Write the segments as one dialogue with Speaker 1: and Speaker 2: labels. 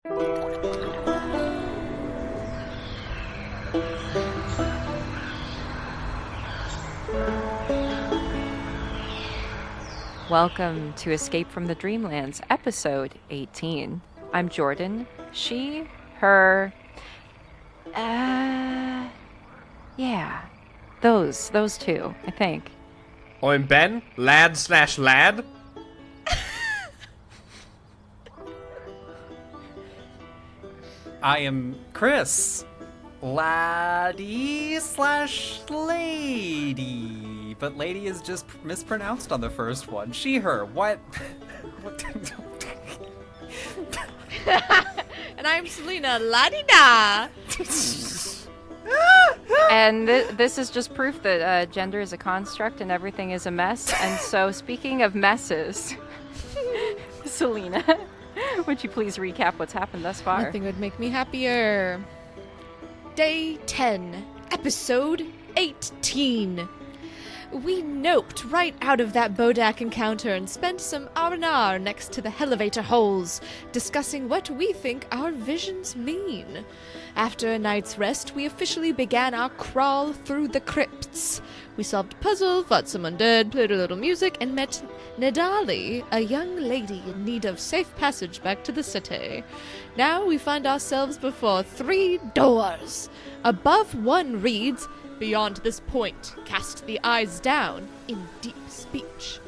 Speaker 1: Welcome to Escape from the Dreamlands, episode 18. I'm Jordan. She, her, yeah, those two, I think.
Speaker 2: I'm Ben, lad/lad.
Speaker 3: I am Chris, laddie/lady, but lady is just mispronounced on the first one. She, her, what?
Speaker 4: And I'm Selena, la-di-da!
Speaker 1: And this is just proof that gender is a construct and everything is a mess. And so, speaking of messes, Selena, would you please recap what's happened thus far?
Speaker 4: Nothing would make me happier. Day 10, episode 18. We noped right out of that Bodak encounter and spent some R&R next to the elevator holes, discussing what we think our visions mean. After a night's rest, we officially began our crawl through the crypts. We solved a puzzle, fought some undead, played a little music, and met Nidali, a young lady in need of safe passage back to the city. Now we find ourselves before 3 doors. Above one reads, "Beyond this point, cast the eyes down," in deep speech.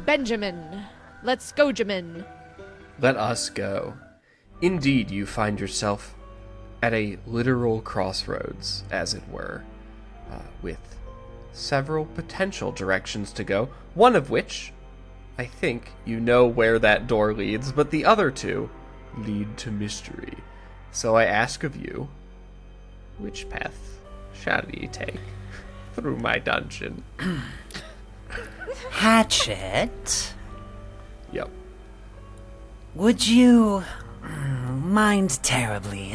Speaker 4: Benjamin. Let's go, Jamin.
Speaker 2: Let us go. Indeed, you find yourself at a literal crossroads, as it were, with several potential directions to go, one of which, I think you know where that door leads, but the other two lead to mystery. So I ask of you, which path shall ye take through my dungeon?
Speaker 5: Hatchet?
Speaker 2: Yep.
Speaker 5: Would you mind terribly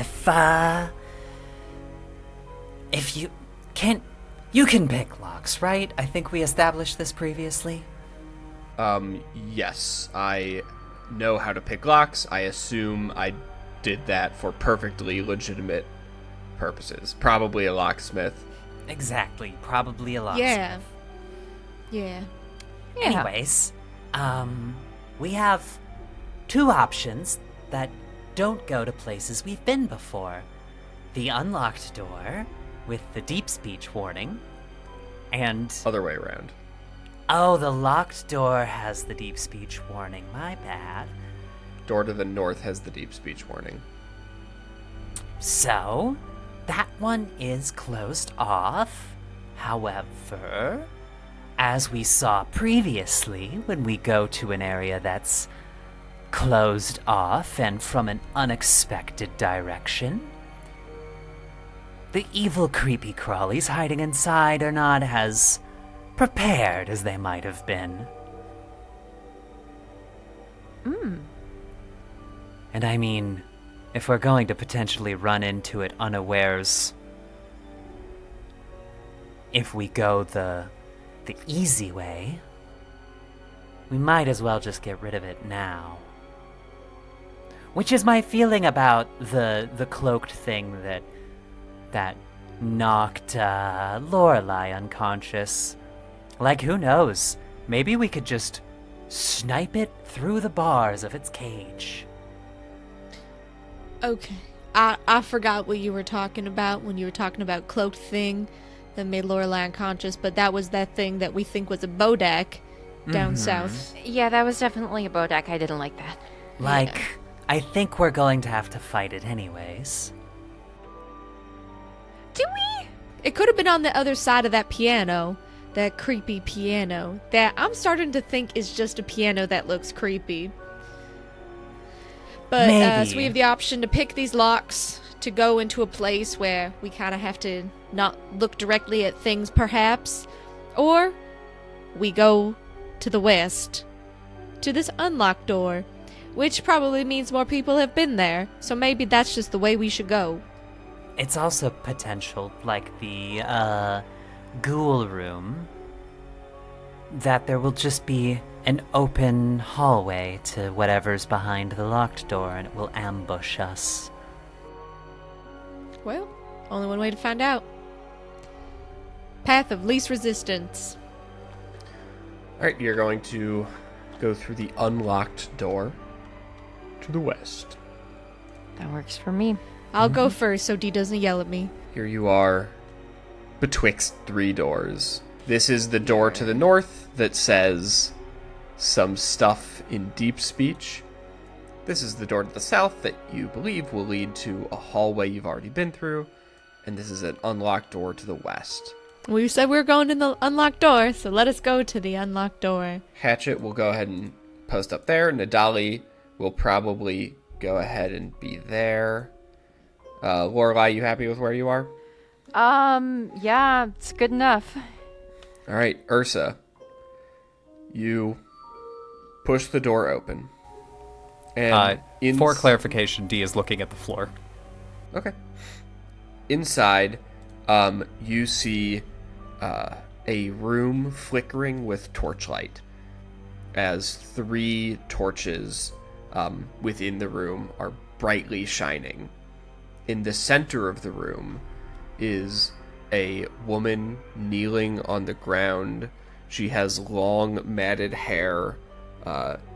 Speaker 5: if you can pick locks, right? I think we established this previously.
Speaker 2: Yes, I know how to pick locks. I assume I did that for perfectly legitimate purposes. Probably a locksmith.
Speaker 5: Exactly, probably a locksmith.
Speaker 4: Yeah.
Speaker 5: Anyways, we have 2 options that don't go to places we've been before. The unlocked door with the deep speech warning, and...
Speaker 2: Other way around.
Speaker 5: Oh, the locked door has the deep speech warning. My bad.
Speaker 2: Door to the north has the deep speech warning.
Speaker 5: So, that one is closed off. However, as we saw previously, when we go to an area that's closed off and from an unexpected direction, the evil creepy crawlies hiding inside are not as prepared as they might have been. And I mean, if we're going to potentially run into it unawares, if we go the easy way, we might as well just get rid of it now. Which is my feeling about the cloaked thing that knocked Lorelei unconscious. Like, who knows? Maybe we could just snipe it through the bars of its cage.
Speaker 4: Okay. I forgot what you were talking about when you were talking about cloaked thing that made Lorelei unconscious, but that was that thing that we think was a Bodak down south.
Speaker 1: Yeah, that was definitely a Bodak. I didn't like that.
Speaker 5: Like,
Speaker 4: Yeah.
Speaker 5: I think we're going to have to fight it anyways.
Speaker 1: Do we?
Speaker 4: It could have been on the other side of that piano, that creepy piano, that I'm starting to think is just a piano that looks creepy. But
Speaker 5: Maybe.
Speaker 4: So we have the option to pick these locks to go into a place where we kind of have to not look directly at things, perhaps, or we go to the west, to this unlocked door, which probably means more people have been there, so maybe that's just the way we should go.
Speaker 5: It's also potential, like the ghoul room, that there will just be an open hallway to whatever's behind the locked door, and it will ambush us.
Speaker 4: Well, only one way to find out. Path of least resistance.
Speaker 2: All right, you're going to go through the unlocked door to the west.
Speaker 1: That works for me.
Speaker 4: I'll go first so Dee doesn't yell at me.
Speaker 2: Here you are betwixt 3 doors. This is the door to the north that says some stuff in deep speech. This is the door to the south that you believe will lead to a hallway you've already been through. And this is an unlocked door to the west.
Speaker 4: We said we were going in the unlocked door, so let us go to the unlocked door.
Speaker 2: Hatchet will go ahead and post up there. Nadali will probably go ahead and be there. Lorelai, you happy with where you are?
Speaker 1: Yeah, it's good enough.
Speaker 2: All right, Ursa. You push the door open. And
Speaker 3: For clarification, D is looking at the floor.
Speaker 2: Okay. Inside, you see a room flickering with torchlight as 3 torches within the room are brightly shining. In the center of the room is a woman kneeling on the ground. She has long matted hair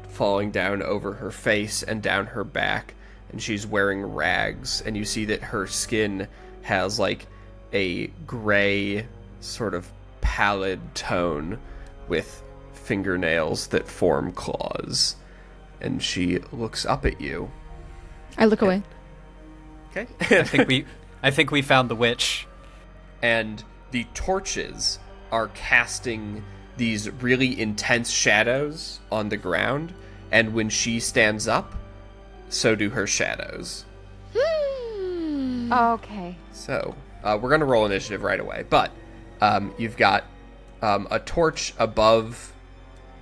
Speaker 2: falling down over her face and down her back, and she's wearing rags, and you see that her skin has like a gray sort of pallid tone with fingernails that form claws, and she looks up at you.
Speaker 4: I look away.
Speaker 2: Okay.
Speaker 3: I think we found the witch.
Speaker 2: And the torches are casting these really intense shadows on the ground, and when she stands up, so do her shadows.
Speaker 1: Okay.
Speaker 2: So, we're going to roll initiative right away, but you've got a torch above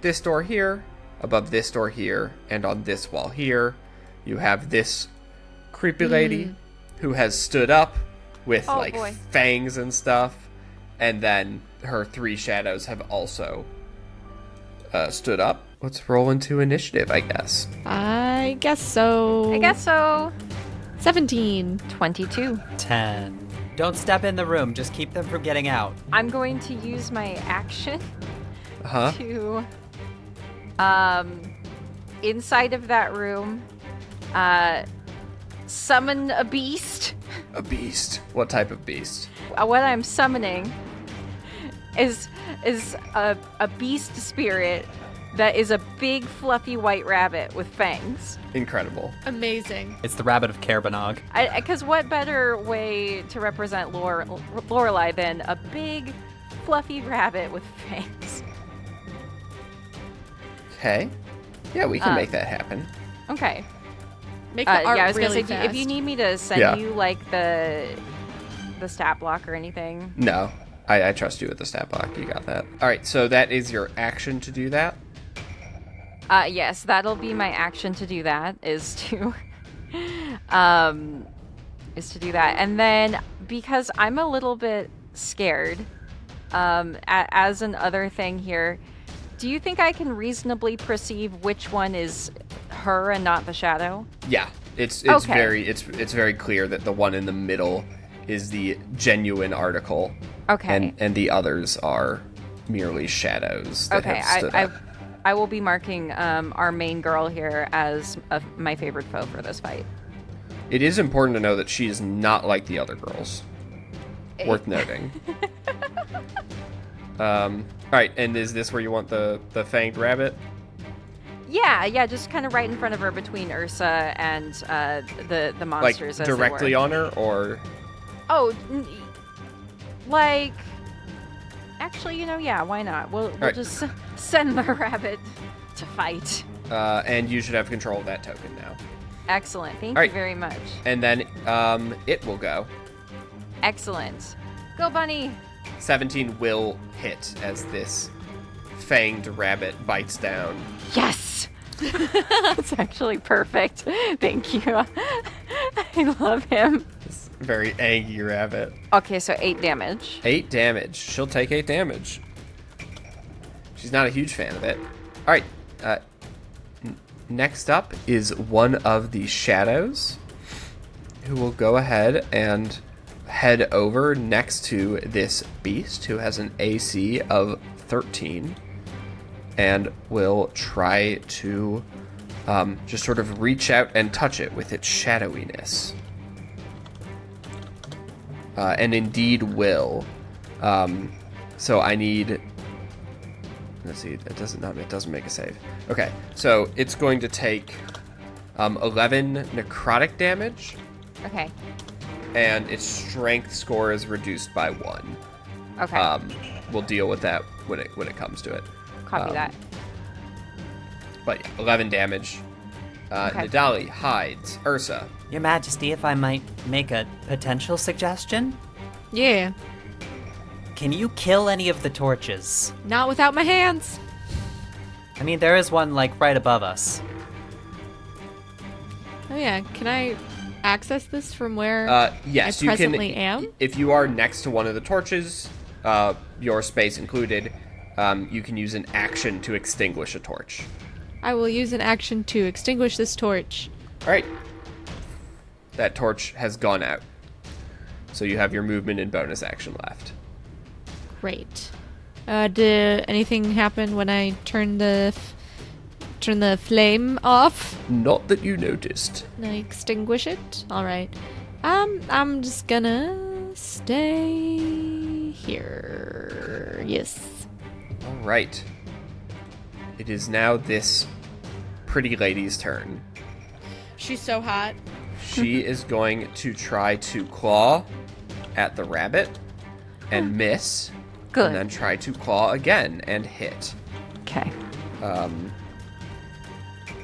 Speaker 2: this door here, above this door here, and on this wall here. You have this creepy lady who has stood up with
Speaker 1: boy.
Speaker 2: fangs and stuff, and then her 3 shadows have also stood up. Let's roll into initiative, I guess.
Speaker 4: I guess so. 17.
Speaker 1: 22.
Speaker 5: 10.
Speaker 3: Don't step in the room. Just keep them from getting out.
Speaker 1: I'm going to use my action
Speaker 2: Uh-huh.
Speaker 1: to, inside of that room, summon a beast.
Speaker 2: A beast. What type of beast?
Speaker 1: What I'm summoning is a beast spirit that is a big fluffy white rabbit with fangs.
Speaker 2: Incredible.
Speaker 4: Amazing.
Speaker 3: It's the rabbit of Kerbanog.
Speaker 1: Because what better way to represent Lorelai than a big fluffy rabbit with fangs?
Speaker 2: Okay. Yeah, we can make that happen.
Speaker 1: Okay.
Speaker 4: Make the art
Speaker 1: yeah, I was
Speaker 4: really
Speaker 1: gonna say,
Speaker 4: fast.
Speaker 1: if you need me to send
Speaker 2: Yeah.
Speaker 1: you like the stat block or anything.
Speaker 2: No, I trust you with the stat block. You got that. All right, so that is your action to do that.
Speaker 1: Yes, that'll be my action to do that, is to do that. And then, because I'm a little bit scared, as an other thing here, do you think I can reasonably perceive which one is her and not the shadow?
Speaker 2: Yeah, it's
Speaker 1: Okay.
Speaker 2: very clear that the one in the middle is the genuine article.
Speaker 1: Okay.
Speaker 2: And the others are merely shadows that
Speaker 1: Okay,
Speaker 2: have stood up.
Speaker 1: I will be marking our main girl here as my favorite foe for this fight.
Speaker 2: It is important to know that she is not like the other girls. Worth noting. All right, and is this where you want the fanged rabbit?
Speaker 1: Yeah, just kind of right in front of her between Ursa and the monsters.
Speaker 2: Like
Speaker 1: as they
Speaker 2: directly
Speaker 1: were.
Speaker 2: on her, or?
Speaker 1: Oh, like. Actually, yeah, why not? We'll
Speaker 2: right.
Speaker 1: just send the rabbit to fight.
Speaker 2: And you should have control of that token now.
Speaker 1: Excellent. Thank
Speaker 2: All
Speaker 1: you
Speaker 2: right.
Speaker 1: very much.
Speaker 2: And then it will go.
Speaker 1: Excellent. Go, bunny.
Speaker 2: 17 will hit as this fanged rabbit bites down.
Speaker 1: Yes. That's actually perfect. Thank you. I love him.
Speaker 2: This very angry rabbit.
Speaker 1: Okay, so 8 damage.
Speaker 2: 8 damage. She'll take 8 damage. She's not a huge fan of it. All right, Next up is one of the shadows, who will go ahead and head over next to this beast, who has an AC of 13, and will try to just sort of reach out and touch it with its shadowiness. And indeed will. So I need... Let's see, it doesn't make a save. Okay, so it's going to take 11 necrotic damage,
Speaker 1: Okay.
Speaker 2: and its strength score is reduced by 1.
Speaker 1: Okay.
Speaker 2: We'll deal with that when it comes to it.
Speaker 1: Copy that.
Speaker 2: But yeah, 11 damage.
Speaker 1: Okay.
Speaker 2: Nidali hides. Ursa.
Speaker 5: Your Majesty, if I might make a potential suggestion,
Speaker 4: Yeah.
Speaker 5: can you kill any of the torches?
Speaker 4: Not without my hands.
Speaker 5: I mean, there is one, like, right above us.
Speaker 4: Oh yeah, can I access this from where
Speaker 2: Yes,
Speaker 4: I
Speaker 2: you
Speaker 4: presently
Speaker 2: can.
Speaker 4: am?
Speaker 2: If you are next to one of the torches, your space included, you can use an action to extinguish a torch.
Speaker 4: I will use an action to extinguish this torch.
Speaker 2: All right. That torch has gone out. So you have your movement and bonus action left.
Speaker 4: Great. Did anything happen when I turn the flame off?
Speaker 2: Not that you noticed.
Speaker 4: Can I extinguish it? All right. I'm just gonna stay here. Yes.
Speaker 2: All right. It is now this pretty lady's turn.
Speaker 4: She's so hot.
Speaker 2: She is going to try to claw at the rabbit and miss.
Speaker 1: Good.
Speaker 2: And then try to claw again and hit.
Speaker 1: Okay.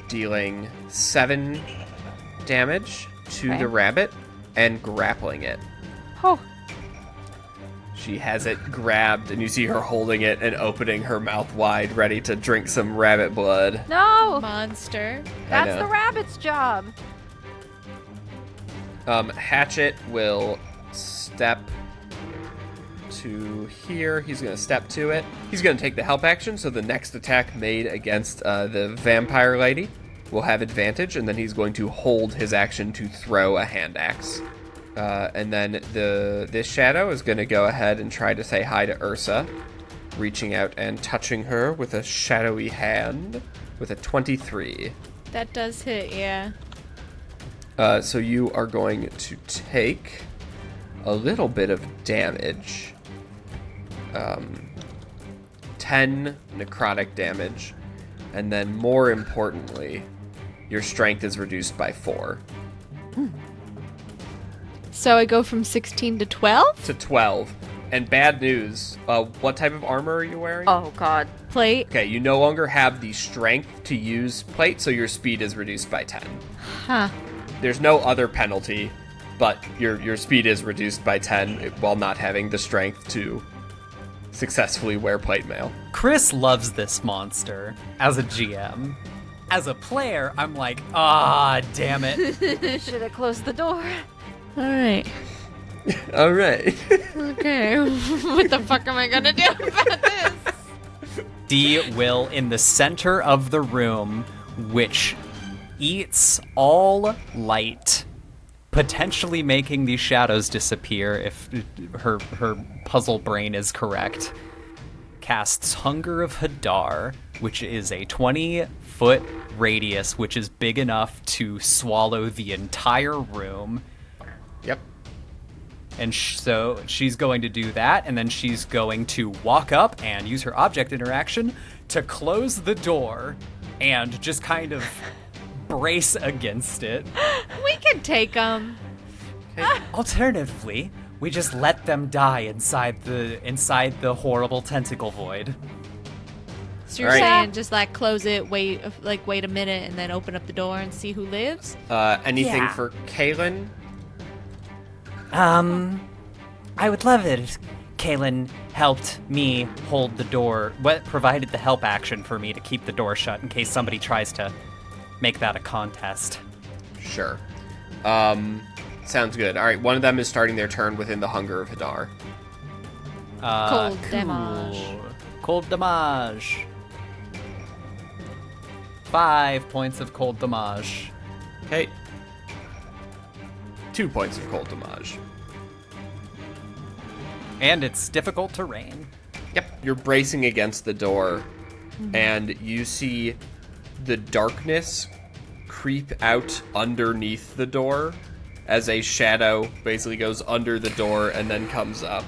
Speaker 2: Dealing 7 damage to
Speaker 1: Okay.
Speaker 2: the rabbit and grappling it.
Speaker 1: Oh.
Speaker 2: She has it grabbed, and you see her holding it and opening her mouth wide, ready to drink some rabbit blood.
Speaker 1: No!
Speaker 4: Monster.
Speaker 1: That's
Speaker 2: know.
Speaker 1: the rabbit's job.
Speaker 2: Hatchet will step to here. He's going to step to it. He's going to take the help action, so the next attack made against the vampire lady will have advantage, and then he's going to hold his action to throw a hand axe. And then this shadow is going to go ahead and try to say hi to Ursa, reaching out and touching her with a shadowy hand with a 23.
Speaker 4: That does hit, yeah.
Speaker 2: So you are going to take a little bit of damage. 10 necrotic damage. And then more importantly, your strength is reduced by 4.
Speaker 4: So I go from 16 to 12?
Speaker 2: To 12. And bad news, what type of armor are you wearing?
Speaker 1: Oh, God.
Speaker 4: Plate.
Speaker 2: Okay, you no longer have the strength to use plate, so your speed is reduced by 10.
Speaker 4: Huh.
Speaker 2: There's no other penalty, but your speed is reduced by 10 while not having the strength to successfully wear plate mail.
Speaker 3: Chris loves this monster as a GM. As a player, I'm like, damn it.
Speaker 1: Should have closed the door.
Speaker 4: Alright.
Speaker 2: All right.
Speaker 4: Okay. What the fuck am I gonna do about this?
Speaker 3: D will in the center of the room, which eats all light, potentially making these shadows disappear if her puzzle brain is correct, casts Hunger of Hadar, which is a 20-foot radius, which is big enough to swallow the entire room.
Speaker 2: Yep.
Speaker 3: And so she's going to do that, and then she's going to walk up and use her object interaction to close the door and just kind of brace against it.
Speaker 4: We can take them.
Speaker 3: Alternatively, we just let them die inside the horrible tentacle void.
Speaker 4: So you're
Speaker 2: Alright.
Speaker 4: saying just like close it, wait a minute, and then open up the door and see who lives?
Speaker 2: Anything
Speaker 5: Yeah.
Speaker 2: for Kaylin?
Speaker 5: I would love it if Kaylin helped me hold the door, provided the help action for me to keep the door shut in case somebody tries to make that a contest.
Speaker 2: Sure. Sounds good. All right, one of them is starting their turn within the Hunger of Hadar.
Speaker 4: Cold damage.
Speaker 3: Cold damage. 5 points of cold damage.
Speaker 2: Okay. 2 points of cold damage.
Speaker 3: And it's difficult terrain.
Speaker 2: Yep. You're bracing against the door, and you see the darkness creep out underneath the door as a shadow basically goes under the door and then comes up.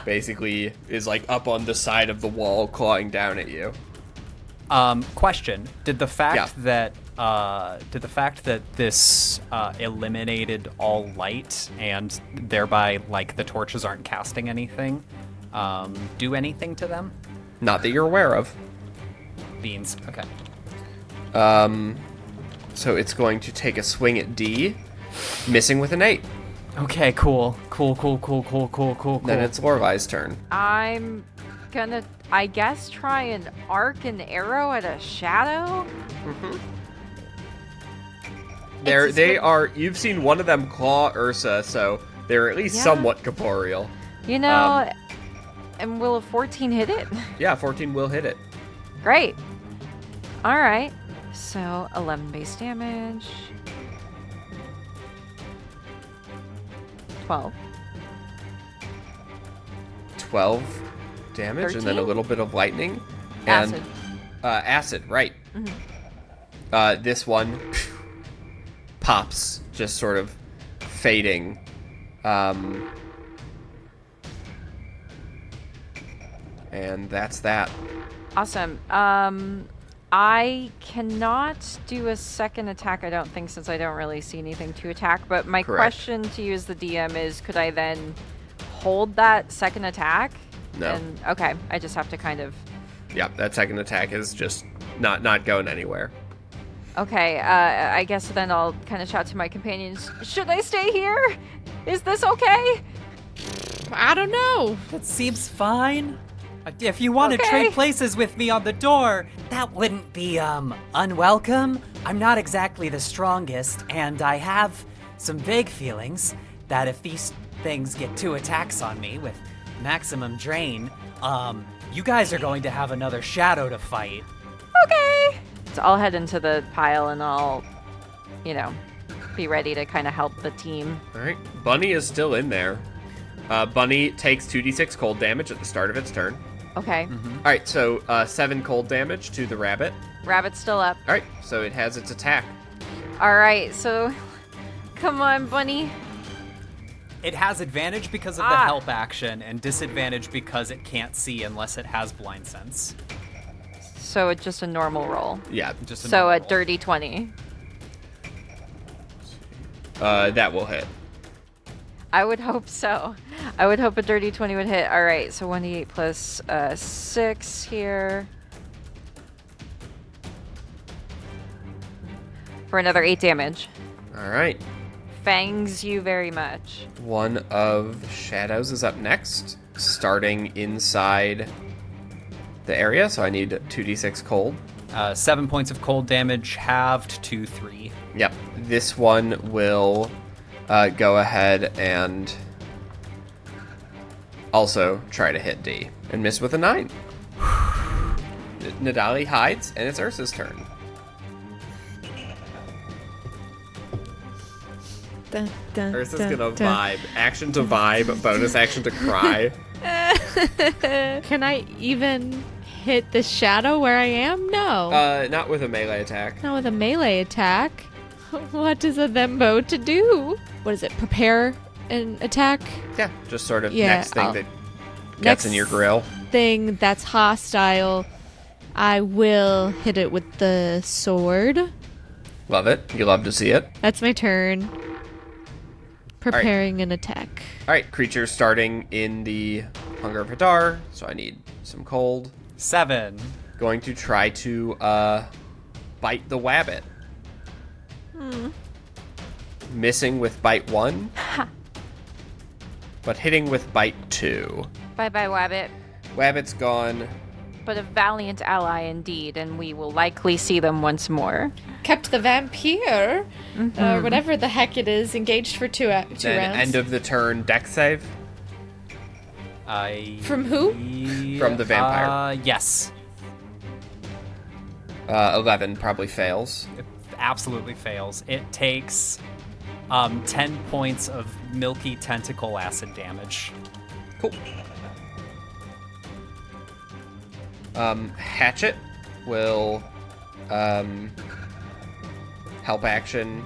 Speaker 2: Basically is like up on the side of the wall clawing down at you.
Speaker 3: Question: Did the fact
Speaker 2: Yeah.
Speaker 3: that this eliminated all light and thereby like the torches aren't casting anything do anything to them?
Speaker 2: Not that you're aware of.
Speaker 3: Beans. Okay.
Speaker 2: So it's going to take a swing at D, missing with an 8.
Speaker 3: Okay. Cool.
Speaker 2: Then it's Lorelai's turn.
Speaker 1: I'm gonna, I guess, try and arc an arrow at a shadow.
Speaker 2: They are. You've seen one of them claw Ursa, so they're at least
Speaker 1: Yeah.
Speaker 2: somewhat corporeal.
Speaker 1: You know, and will a 14 hit it?
Speaker 2: Yeah, 14 will hit it.
Speaker 1: Great. All right. So 11 base damage. 12.
Speaker 2: 12 damage, and then a
Speaker 1: 13?
Speaker 2: little bit of lightning. And,
Speaker 1: Acid.
Speaker 2: Acid, right. This one pops, just sort of fading. And that's that.
Speaker 1: Awesome. I cannot do a second attack, I don't think, since I don't really see anything to attack. But my
Speaker 2: Correct.
Speaker 1: question to you as the DM is, could I then hold that second attack?
Speaker 2: No.
Speaker 1: And, okay, I just have to kind of...
Speaker 2: Yeah, that second attack is just not going anywhere.
Speaker 1: Okay, I guess then I'll kind of shout to my companions, should I stay here? Is this okay?
Speaker 4: I don't know.
Speaker 3: That seems fine. If you want to
Speaker 1: Okay.
Speaker 3: trade places with me on the door,
Speaker 5: That wouldn't be, unwelcome. I'm not exactly the strongest, and I have some vague feelings that if these things get 2 attacks on me with maximum drain, you guys are going to have another shadow to fight.
Speaker 1: Okay. So I'll head into the pile and I'll, be ready to kind of help the team.
Speaker 2: All right, Bunny is still in there. Bunny takes 2d6 cold damage at the start of its turn.
Speaker 1: Okay.
Speaker 2: All right, so 7 cold damage to the rabbit.
Speaker 1: Rabbit's still up.
Speaker 2: All right, so it has its attack.
Speaker 1: All right, so come on, Bunny.
Speaker 3: it has advantage because of the help action and disadvantage because it can't see unless it has blind sense.
Speaker 1: So it's just a normal roll.
Speaker 2: Yeah,
Speaker 3: Just a
Speaker 1: So
Speaker 3: normal
Speaker 1: a
Speaker 3: roll.
Speaker 1: dirty 20.
Speaker 2: that will hit.
Speaker 1: I would hope so. I would hope a dirty 20 would hit. All right, so 1d8 plus 6 here. For another 8 damage.
Speaker 2: All right.
Speaker 1: Fangs you very much.
Speaker 2: One of Shadows is up next, starting inside the area, so I need 2d6 cold.
Speaker 3: 7 points of cold damage halved to 3.
Speaker 2: Yep, this one will go ahead and also try to hit D and miss with a 9. Nadali hides, and it's Ursa's turn.
Speaker 4: Dun, dun,
Speaker 2: Ursa's
Speaker 4: dun,
Speaker 2: gonna
Speaker 4: dun.
Speaker 2: vibe. Action to vibe, bonus action to cry.
Speaker 4: Can I even hit the shadow where I am? No.
Speaker 2: Not with a melee attack.
Speaker 4: Not with a melee attack. What is a thembo to do? What is it? Prepare an attack?
Speaker 2: Yeah, just sort of
Speaker 4: Yeah,
Speaker 2: next thing
Speaker 4: I'll-
Speaker 2: that gets in your grill.
Speaker 4: Thing that's hostile. I will hit it with the sword.
Speaker 2: Love it. You love to see it.
Speaker 4: That's my turn. Preparing an attack.
Speaker 2: All right, creature starting in the Hunger of Hadar, so I need some cold.
Speaker 3: 7.
Speaker 2: Going to try to bite the wabbit. Missing with bite 1, but hitting with bite 2.
Speaker 1: Bye-bye, Wabbit.
Speaker 2: Wabbit's gone.
Speaker 1: But a valiant ally indeed, and we will likely see them once more.
Speaker 4: Kept the vampire, or whatever the heck it is, engaged for two
Speaker 2: Then
Speaker 4: rounds.
Speaker 2: end of the turn, deck save.
Speaker 4: From who?
Speaker 2: From the vampire.
Speaker 3: Yes.
Speaker 2: 11 probably fails.
Speaker 3: It absolutely fails. It takes 10 points of milky tentacle acid damage.
Speaker 2: Cool. Hatchet will help action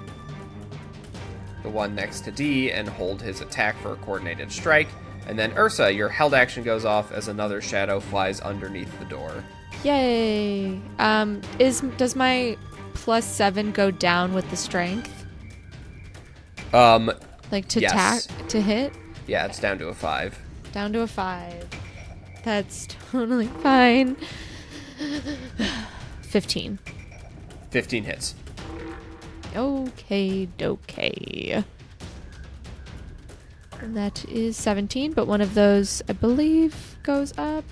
Speaker 2: the one next to D and hold his attack for a coordinated strike. And then Ursa, your held action goes off as another shadow flies underneath the door.
Speaker 4: Yay. Does my +7 go down with the strength? Like to
Speaker 2: Yes.
Speaker 4: to hit?
Speaker 2: Yeah, it's down to a 5.
Speaker 4: Down to a 5. That's totally fine. 15.
Speaker 2: 15 hits.
Speaker 4: Okay, dokay. And that is 17, but one of those, I believe, goes up.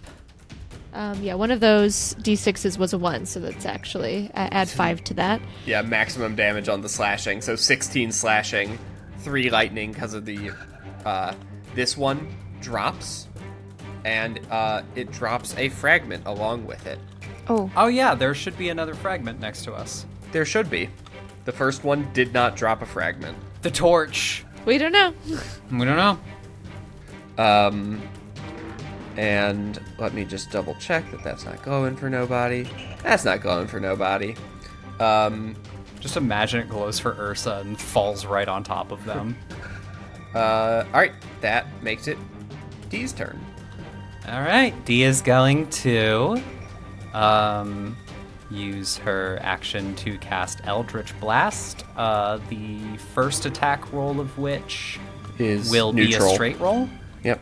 Speaker 4: Yeah, one of those D6s was a 1, so that's actually, I add 5 to that.
Speaker 2: Yeah, maximum damage on the slashing. So 16 slashing, 3 lightning because of the... this one drops, and it drops a fragment along with it.
Speaker 3: Oh yeah, there should be another fragment next to us.
Speaker 2: There should be. The first one did not drop a fragment.
Speaker 3: The torch.
Speaker 4: We don't know.
Speaker 3: We don't know.
Speaker 2: And let me just double check that that's not going for nobody. That's not going for nobody.
Speaker 3: Just imagine it glows for Ursa and falls right on top of them.
Speaker 2: Alright, that makes it D's turn.
Speaker 3: All right, D is going to use her action to cast Eldritch Blast. The first attack roll of which
Speaker 2: Is
Speaker 3: will
Speaker 2: neutral.
Speaker 3: be a straight roll.
Speaker 2: Yep.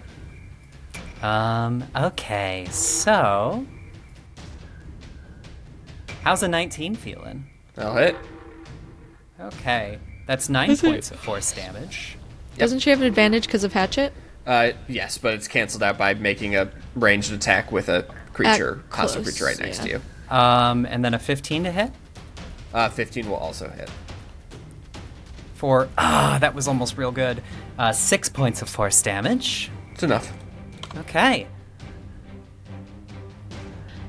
Speaker 5: Okay, so how's a 19 feeling?
Speaker 2: I'll hit.
Speaker 3: Okay, that's 9 points of force damage.
Speaker 4: Doesn't she have an advantage because of Hatchet?
Speaker 2: Yes, but it's canceled out by making a ranged attack with a creature, hostile
Speaker 4: close,
Speaker 2: creature right next to
Speaker 4: yeah.
Speaker 2: you.
Speaker 3: And then a 15 to hit
Speaker 2: 15 will also hit.
Speaker 3: for that was almost real good. 6 points of force damage.
Speaker 2: It's enough.
Speaker 3: Okay.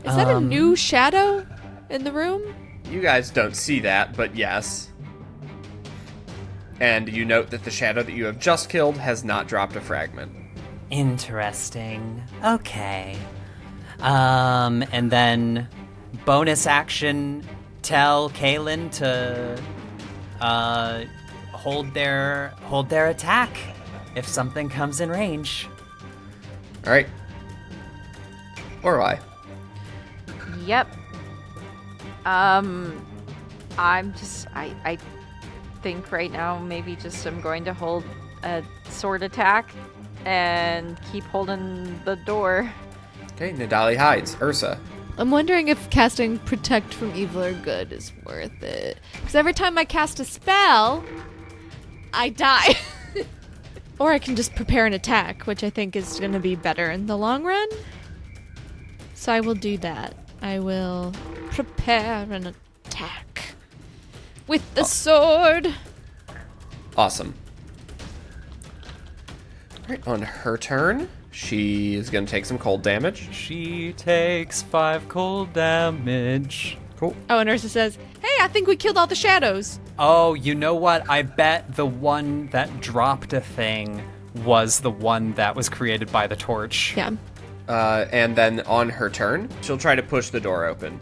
Speaker 4: Is that a new shadow in the room?
Speaker 2: You guys don't see that, but yes. And you note that the shadow that you have just killed has not dropped a fragment.
Speaker 5: Interesting. Okay. And then bonus action, tell Kaylin to hold their attack if something comes in range.
Speaker 2: All right. Or I.
Speaker 1: Yep. I'm just, I think right now maybe just I'm going to hold a sword attack and keep holding the door.
Speaker 2: Okay, Nadali hides. Ursa.
Speaker 4: I'm wondering if casting Protect from Evil or Good is worth it. Because every time I cast a spell, I die. Or I can just prepare an attack, which I think is going to be better in the long run. So I will do that. I will prepare an attack with the sword.
Speaker 2: Awesome. All right, on her turn, she is going to take some cold damage.
Speaker 3: She takes 5 cold damage.
Speaker 2: Cool.
Speaker 4: Oh, and Ursa says, "Hey, I think we killed all the shadows."
Speaker 3: Oh, you know what? I bet the one that dropped a thing was the one that was created by the torch.
Speaker 4: Yeah.
Speaker 2: And then on her turn, she'll try to push the door open.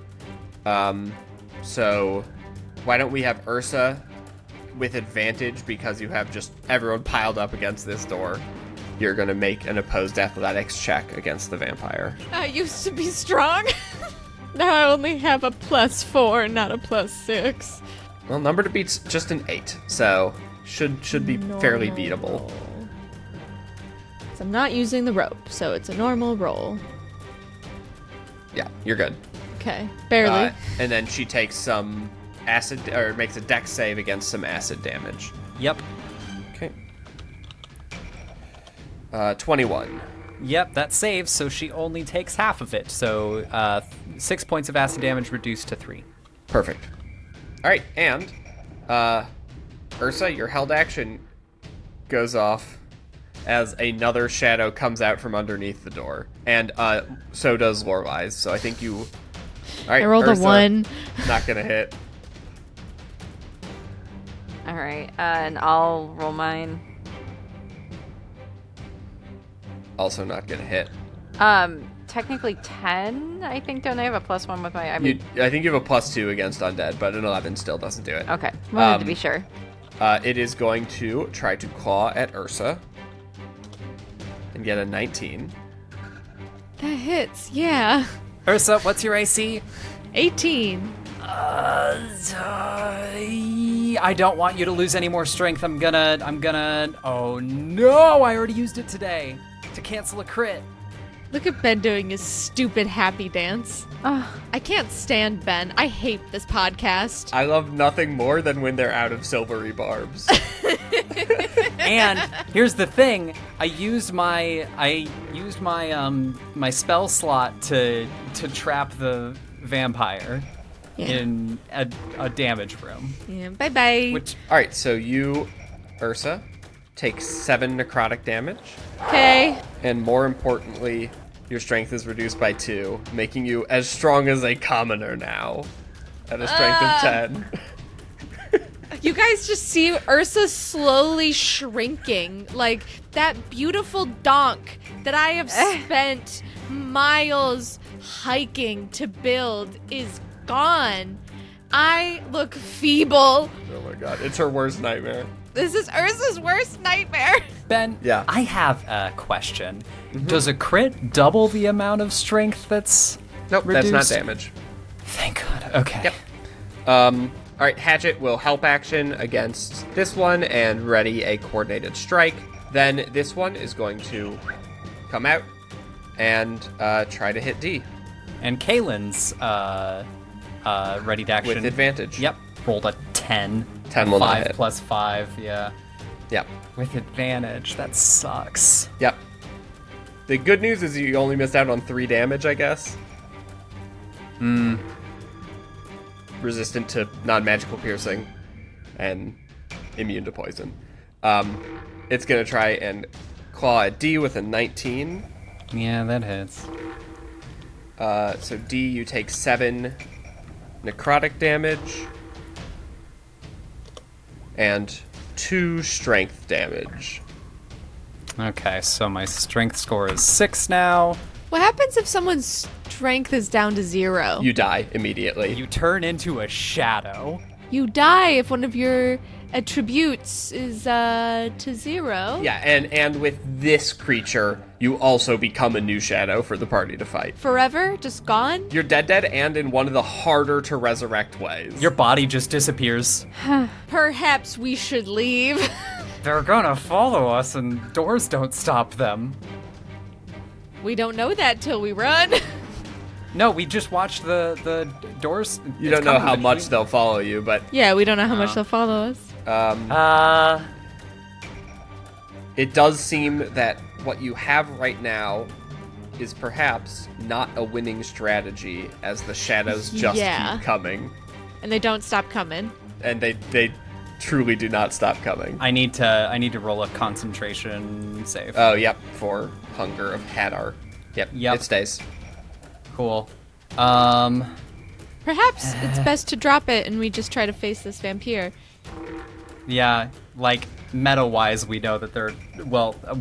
Speaker 2: So why don't we have Ursa with advantage because you have just everyone piled up against this door. You're going to make an opposed athletics check against the vampire.
Speaker 4: I used to be strong. Now I only have a +4, not a +6.
Speaker 2: Well, number to beat's just an 8, so should be fairly beatable.
Speaker 4: So I'm not using the rope, so it's a normal roll.
Speaker 2: Yeah, you're good.
Speaker 4: Okay, barely.
Speaker 2: And then she takes some acid, or makes a dex save against some acid damage.
Speaker 3: Yep.
Speaker 2: Okay. 21.
Speaker 3: Yep, that saves, so she only takes half of it. So 6 points of acid damage reduced to 3.
Speaker 2: Perfect. All right, and Ursa, your held action goes off as another shadow comes out from underneath the door, and so does Lorelai's. So I think you All right,
Speaker 4: I rolled
Speaker 2: Ursa,
Speaker 4: a 1.
Speaker 2: Not gonna hit.
Speaker 1: All right, and I'll roll mine.
Speaker 2: Also not gonna hit.
Speaker 1: Technically 10, I think. Don't I have a +1 with my... I mean,
Speaker 2: I think you have a +2 against undead, but an 11 still doesn't do it.
Speaker 1: okay. Wanted to be sure.
Speaker 2: It is going to try to claw at Ursa and get a 19.
Speaker 4: That hits, yeah.
Speaker 3: Ursa, what's your AC?
Speaker 4: 18.
Speaker 3: I don't want you to lose any more strength. I'm gonna. Oh no! I already used it today to cancel a crit.
Speaker 4: Look at Ben doing his stupid happy dance. I can't stand Ben. I hate this podcast.
Speaker 2: I love nothing more than when they're out of silvery barbs.
Speaker 3: And here's the thing: I used my my spell slot to trap the vampire in a damage room.
Speaker 4: Yeah, bye-bye.
Speaker 3: Which
Speaker 2: All right, so you, Ursa, take 7 necrotic damage,
Speaker 4: Okay.
Speaker 2: and more importantly, your strength is reduced by 2, making you as strong as a commoner now, at a strength of 10.
Speaker 4: You guys just see Ursa slowly shrinking. Like, that beautiful donk that I have spent miles hiking to build is gone. I look feeble.
Speaker 2: Oh my god, it's her worst nightmare.
Speaker 4: This is Ursa's worst nightmare.
Speaker 3: Ben,
Speaker 2: Yeah.
Speaker 3: I have a question. Does a crit double the amount of strength that's
Speaker 2: Nope,
Speaker 3: reduced?
Speaker 2: that's not damage.
Speaker 3: Thank God. Okay.
Speaker 2: Yep. All right, Hatchet will help action against this one and ready a coordinated strike. Then this one is going to come out and try to hit D
Speaker 3: And Kaylin's ready to action.
Speaker 2: with advantage.
Speaker 3: Yep. Rolled a 10.
Speaker 2: 10 will not
Speaker 3: 5
Speaker 2: hit.
Speaker 3: plus 5, yeah.
Speaker 2: Yep.
Speaker 3: With advantage. That sucks.
Speaker 2: Yep. The good news is you only missed out on 3 damage, I guess. Resistant to non-magical piercing and immune to poison. It's going to try and claw at D with a 19.
Speaker 3: Yeah, that hits.
Speaker 2: So D, you take 7 necrotic damage and 2 strength damage.
Speaker 3: Okay, so my strength score is 6 now.
Speaker 4: What happens if someone's strength is down to 0?
Speaker 2: You die immediately.
Speaker 3: You turn into a shadow.
Speaker 4: You die if one of your attributes is to 0.
Speaker 2: Yeah, and with this creature, you also become a new shadow for the party to fight.
Speaker 4: Forever? Just gone?
Speaker 2: You're dead, and in one of the harder to resurrect ways.
Speaker 3: Your body just disappears.
Speaker 4: Perhaps we should leave.
Speaker 3: They're gonna follow us and doors don't stop them.
Speaker 4: We don't know that till we run.
Speaker 3: No, we just watched the doors.
Speaker 2: You
Speaker 3: It's
Speaker 2: don't know
Speaker 3: coming
Speaker 2: how
Speaker 3: between-
Speaker 2: much they'll follow you, but
Speaker 4: Yeah, we don't know how much they'll follow us.
Speaker 2: it does seem that what you have right now is perhaps not a winning strategy, as the shadows just
Speaker 4: Yeah.
Speaker 2: keep coming,
Speaker 4: And they don't stop coming.
Speaker 2: and they truly do not stop coming.
Speaker 3: I need to roll a concentration save.
Speaker 2: Oh, yep, for Hunger of Hadar. Yep,
Speaker 3: Yep.
Speaker 2: it stays.
Speaker 3: Cool.
Speaker 4: Perhaps it's best to drop it and we just try to face this vampire.
Speaker 3: Yeah, like meta-wise, we know that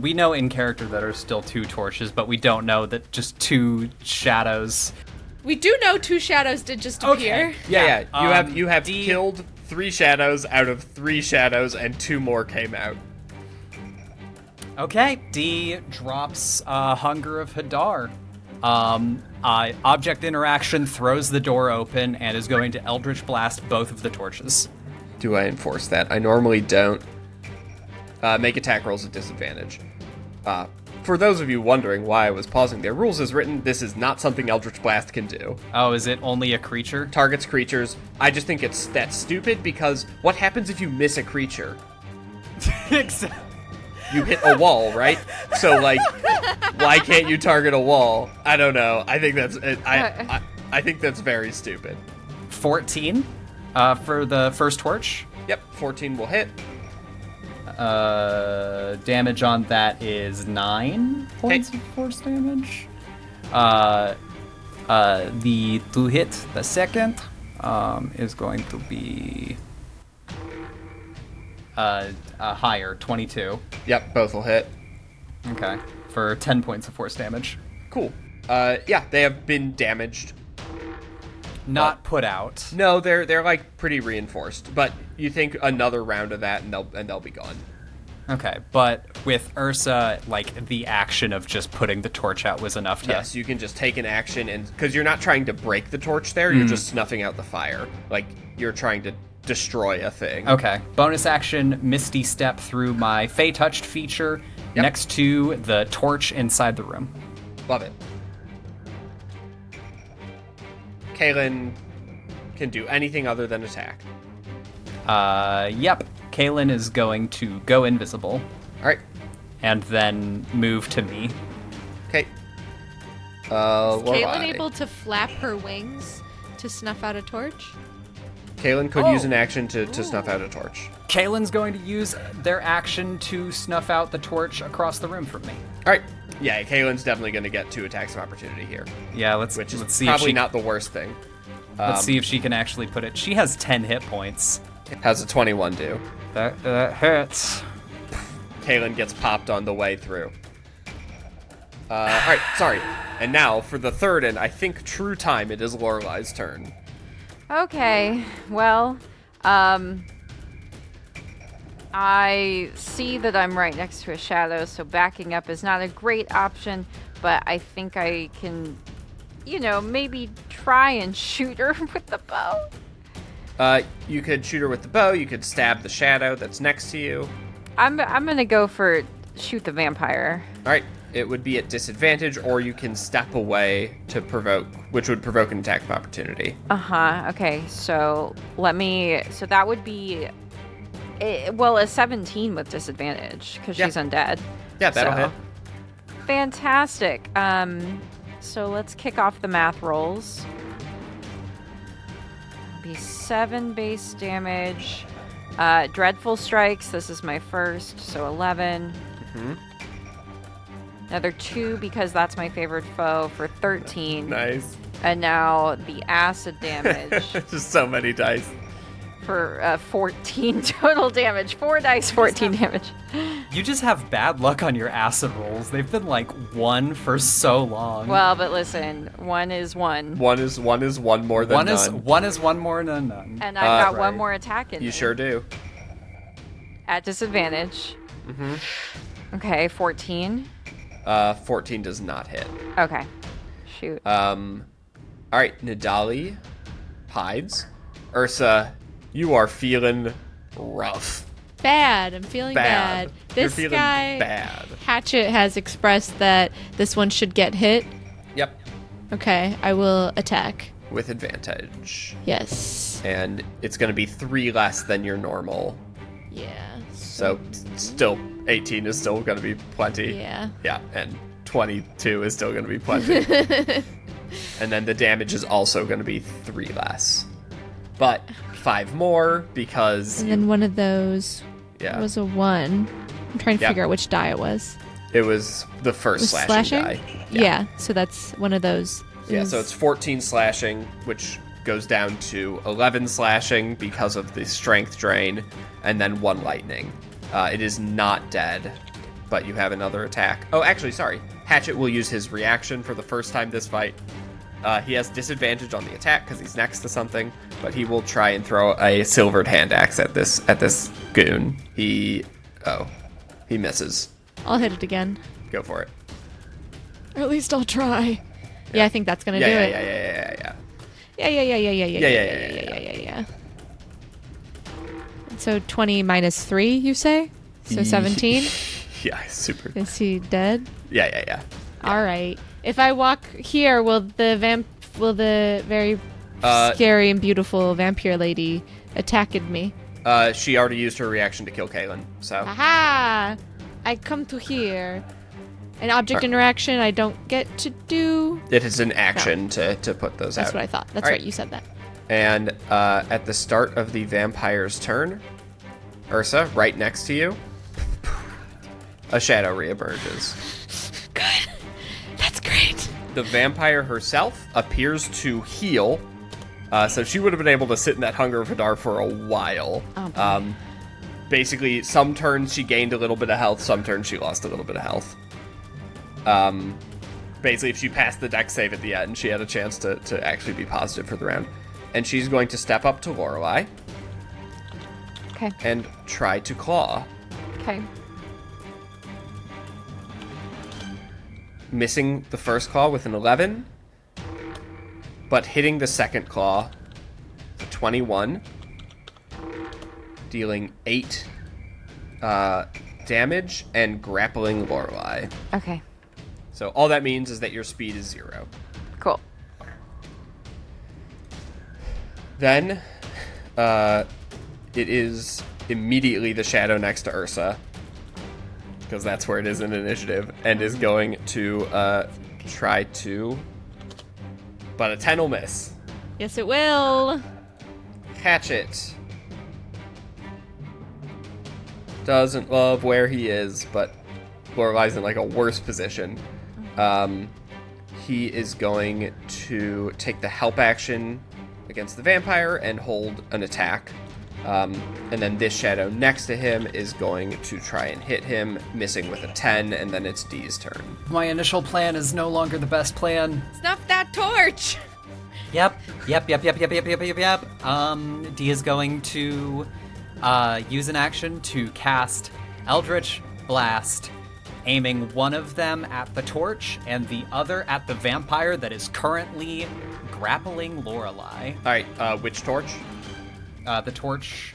Speaker 3: we know in character that are still 2 torches, but we don't know that just 2 shadows.
Speaker 4: We do know 2 shadows did just appear.
Speaker 2: Yeah. You have
Speaker 3: D-
Speaker 2: killed 3 shadows out of 3 shadows, and 2 more came out.
Speaker 3: Okay, D drops Hunger of Hadar. Object interaction throws the door open and is going to Eldritch Blast both of the torches.
Speaker 2: Do I enforce that? I normally don't. Make attack rolls at disadvantage. For those of you wondering why I was pausing there, rules as written, this is not something Eldritch Blast can do.
Speaker 3: Oh, is it only a creature?
Speaker 2: Targets creatures. I just think that's stupid, because what happens if you miss a creature? You hit a wall, right? So, like, why can't you target a wall? I don't know. I think that's I think that's very stupid.
Speaker 3: 14 for the first torch.
Speaker 2: Yep, 14 will hit.
Speaker 3: Damage on that is 9 points of force damage. The to hit the second is going to be higher, 22.
Speaker 2: Yep, both will hit.
Speaker 3: Okay, for 10 points of force damage.
Speaker 2: Cool. Yeah, they have been damaged.
Speaker 3: Not put out.
Speaker 2: No, they're like pretty reinforced. But you think another round of that, and they'll be gone.
Speaker 3: Okay, but with Ursa, like, the action of just putting the torch out was enough to...
Speaker 2: Yes, you can just take an action, and because you're not trying to break the torch there, you're just snuffing out the fire. Like, you're trying to destroy a thing.
Speaker 3: Okay, bonus action, Misty Step through my Fey Touched feature next to the torch inside the room.
Speaker 2: Love it. Kaylin can do anything other than attack.
Speaker 3: Yep. Kaylin is going to go invisible.
Speaker 2: All right.
Speaker 3: And then move to me.
Speaker 2: Okay.
Speaker 4: Is
Speaker 2: Lorelei.
Speaker 4: Caitlin able to flap her wings to snuff out a torch?
Speaker 2: Kaylin could use an action to snuff out a torch.
Speaker 3: Kaylin's going to use their action to snuff out the torch across the room from me.
Speaker 2: All right. Yeah, Kaylin's definitely going to get 2 attacks of opportunity here,
Speaker 3: Yeah, let's
Speaker 2: which is
Speaker 3: see
Speaker 2: probably
Speaker 3: if she,
Speaker 2: not the worst thing.
Speaker 3: Let's see if she can actually put it. She has 10 hit points.
Speaker 2: How's a 21 do?
Speaker 3: That hurts.
Speaker 2: Kaylin gets popped on the way through. All right, sorry. And now, for the third and I think true time, it is Lorelei's turn.
Speaker 1: Okay, well, I see that I'm right next to a shadow, so backing up is not a great option, but I think I can, maybe try and shoot her with the bow.
Speaker 2: You could shoot her with the bow, you could stab the shadow that's next to you.
Speaker 1: I'm gonna go for shoot the vampire.
Speaker 2: All right, it would be at disadvantage, or you can step away to provoke, which would provoke an attack of opportunity.
Speaker 1: Okay, so so that would be, a 17 with disadvantage, because she's undead.
Speaker 2: Yeah, that'll hit.
Speaker 1: Fantastic. So let's kick off the math rolls. Be 7 base damage. Dreadful Strikes, this is my first, so 11. Another 2 because that's my favorite foe for 13.
Speaker 2: Nice.
Speaker 1: And now the acid damage
Speaker 2: Just so many dice.
Speaker 1: for 14 total damage. 4 dice, 14 damage.
Speaker 3: You just have bad luck on your acid rolls. They've been like 1 for so long.
Speaker 1: Well, but listen, 1 is 1.
Speaker 2: One is one more than none.
Speaker 3: One is one more than none.
Speaker 1: And I got
Speaker 3: right.
Speaker 1: one more attack in
Speaker 2: You
Speaker 1: me.
Speaker 2: sure do.
Speaker 1: At disadvantage. Okay, 14.
Speaker 2: 14 does not hit.
Speaker 1: Okay. Shoot.
Speaker 2: All right, Nidali hides. Ursa, you are feeling rough.
Speaker 4: Bad. I'm feeling bad.
Speaker 2: You're
Speaker 4: This
Speaker 2: feeling
Speaker 4: guy,
Speaker 2: bad.
Speaker 4: Hatchet, has expressed that this one should get hit.
Speaker 2: Yep,
Speaker 4: Okay, I will attack.
Speaker 2: with advantage.
Speaker 4: Yes.
Speaker 2: And it's going to be 3 less than your normal.
Speaker 4: Yeah.
Speaker 2: So still, 18 is still going to be plenty.
Speaker 4: Yeah.
Speaker 2: Yeah, and 22 is still going to be plenty. And then the damage is also going to be 3 less. But 5 more because
Speaker 4: And then one of those
Speaker 2: yeah,
Speaker 4: was a 1. I'm trying to
Speaker 2: Yeah.
Speaker 4: figure out which die it was.
Speaker 2: it was the first
Speaker 4: Was
Speaker 2: slashing die.
Speaker 4: Yeah. So that's one of those.
Speaker 2: Yeah, so it's 14 slashing, which goes down to 11 slashing because of the strength drain, and then 1 lightning. It is not dead, but you have another attack. Oh, actually, sorry. Hatchet will use his reaction for the first time this fight. He has disadvantage on the attack because he's next to something, but he will try and throw a silvered hand axe at this goon. He misses.
Speaker 4: I'll hit it again.
Speaker 2: Go for it.
Speaker 4: Or at least I'll try. Yeah, I think that's gonna
Speaker 2: Yeah,
Speaker 4: do
Speaker 2: yeah,
Speaker 4: it.
Speaker 2: yeah, yeah, yeah, yeah.
Speaker 4: Yeah. So 20 minus 3, you say? So 17?
Speaker 2: Yeah, super.
Speaker 4: Is he dead?
Speaker 2: Yeah.
Speaker 4: All right. If I walk here, will the very scary and beautiful vampire lady attack me?
Speaker 2: She already used her reaction to kill Kaylin, so.
Speaker 4: Aha! I come to here. An object interaction I don't get to do.
Speaker 2: It is an action to put those out.
Speaker 4: That's what I thought. That's
Speaker 2: All
Speaker 4: right. You said that.
Speaker 2: And at the start of the vampire's turn, Ursa, right next to you, a shadow reemerges.
Speaker 4: Good. That's great.
Speaker 2: The vampire herself appears to heal. So she would have been able to sit in that Hunger of Hadar for a while.
Speaker 1: Oh,
Speaker 2: Basically, some turns she gained a little bit of health, some turns she lost a little bit of health. Basically, if she passed the dex save at the end, she had a chance to actually be positive for the round. And she's going to step up to Lorelei.
Speaker 1: Okay.
Speaker 2: And try to claw.
Speaker 1: Okay.
Speaker 2: Missing the first claw with an 11, but hitting the second claw, the 21, dealing 8 damage and grappling Lorelei.
Speaker 1: Okay.
Speaker 2: So all that means is that your speed is 0.
Speaker 1: Cool.
Speaker 2: Then, it is immediately the shadow next to Ursa, because that's where it is in initiative, and is going to try to... But a 10 will miss.
Speaker 4: Yes, it will.
Speaker 2: Hatchet. Doesn't love where he is, but Lorelei's in like a worse position. He is going to take the help action against the vampire and hold an attack. And then this shadow next to him is going to try and hit him, missing with a 10, and then it's Dee's turn.
Speaker 3: My initial plan is no longer the best plan.
Speaker 4: Snuff that torch.
Speaker 3: Yep. D is going to use an action to cast Eldritch Blast, aiming one of them at the torch and the other at the vampire that is currently grappling Lorelei.
Speaker 2: All right, which torch?
Speaker 3: The torch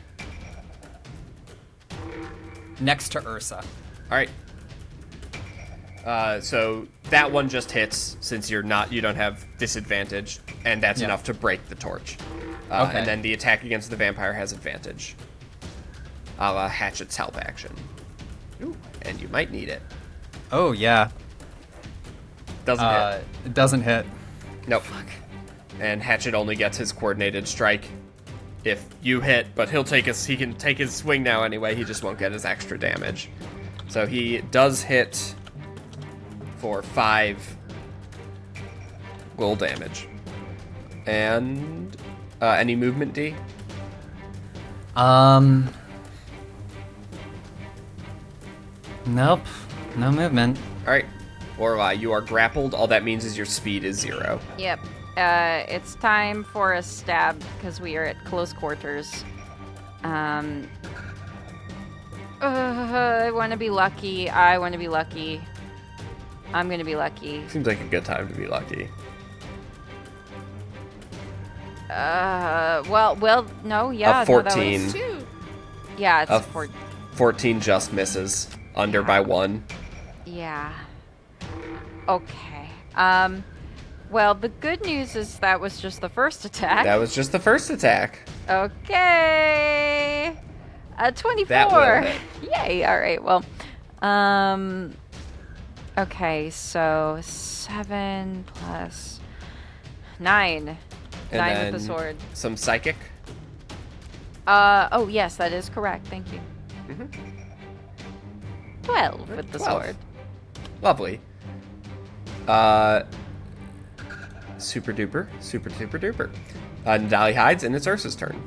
Speaker 3: next to Ursa.
Speaker 2: All right. So that one just hits since you don't have disadvantage, and that's enough to break the torch.
Speaker 3: Okay.
Speaker 2: And then the attack against the vampire has advantage. A la Hatchet's help action. Ooh, and you might need it.
Speaker 3: Oh, yeah.
Speaker 2: Doesn't hit.
Speaker 3: It doesn't hit.
Speaker 2: Nope. And Hatchet only gets his coordinated strike if you hit, but he can take his swing now anyway, he just won't get his extra damage. So he does hit for 5 will damage. And any movement, D?
Speaker 3: Nope. No movement.
Speaker 2: Alright. Lorelei, you are grappled. All that means is your speed is 0.
Speaker 1: Yep. It's time for a stab because we are at close quarters. I want to be lucky. I'm going to be lucky.
Speaker 2: Seems like a good time to be lucky.
Speaker 1: No, yeah.
Speaker 2: A 14.
Speaker 1: No, that was 2. Yeah, it's 4.
Speaker 2: 14 just misses. Under by 1.
Speaker 1: Yeah. Okay. Well, the good news is that was just the first attack.
Speaker 2: That was just the first attack.
Speaker 1: Okay. 24.
Speaker 2: That will hit.
Speaker 1: Yay. All right. Well, okay. So 7 plus 9.
Speaker 2: And
Speaker 1: 9
Speaker 2: then
Speaker 1: with the sword.
Speaker 2: Some psychic.
Speaker 1: Oh, yes, that is correct. Thank you. 12 with the
Speaker 2: 12.
Speaker 1: sword.
Speaker 2: Lovely. Super duper. Nadali hides, and it's Ursa's turn.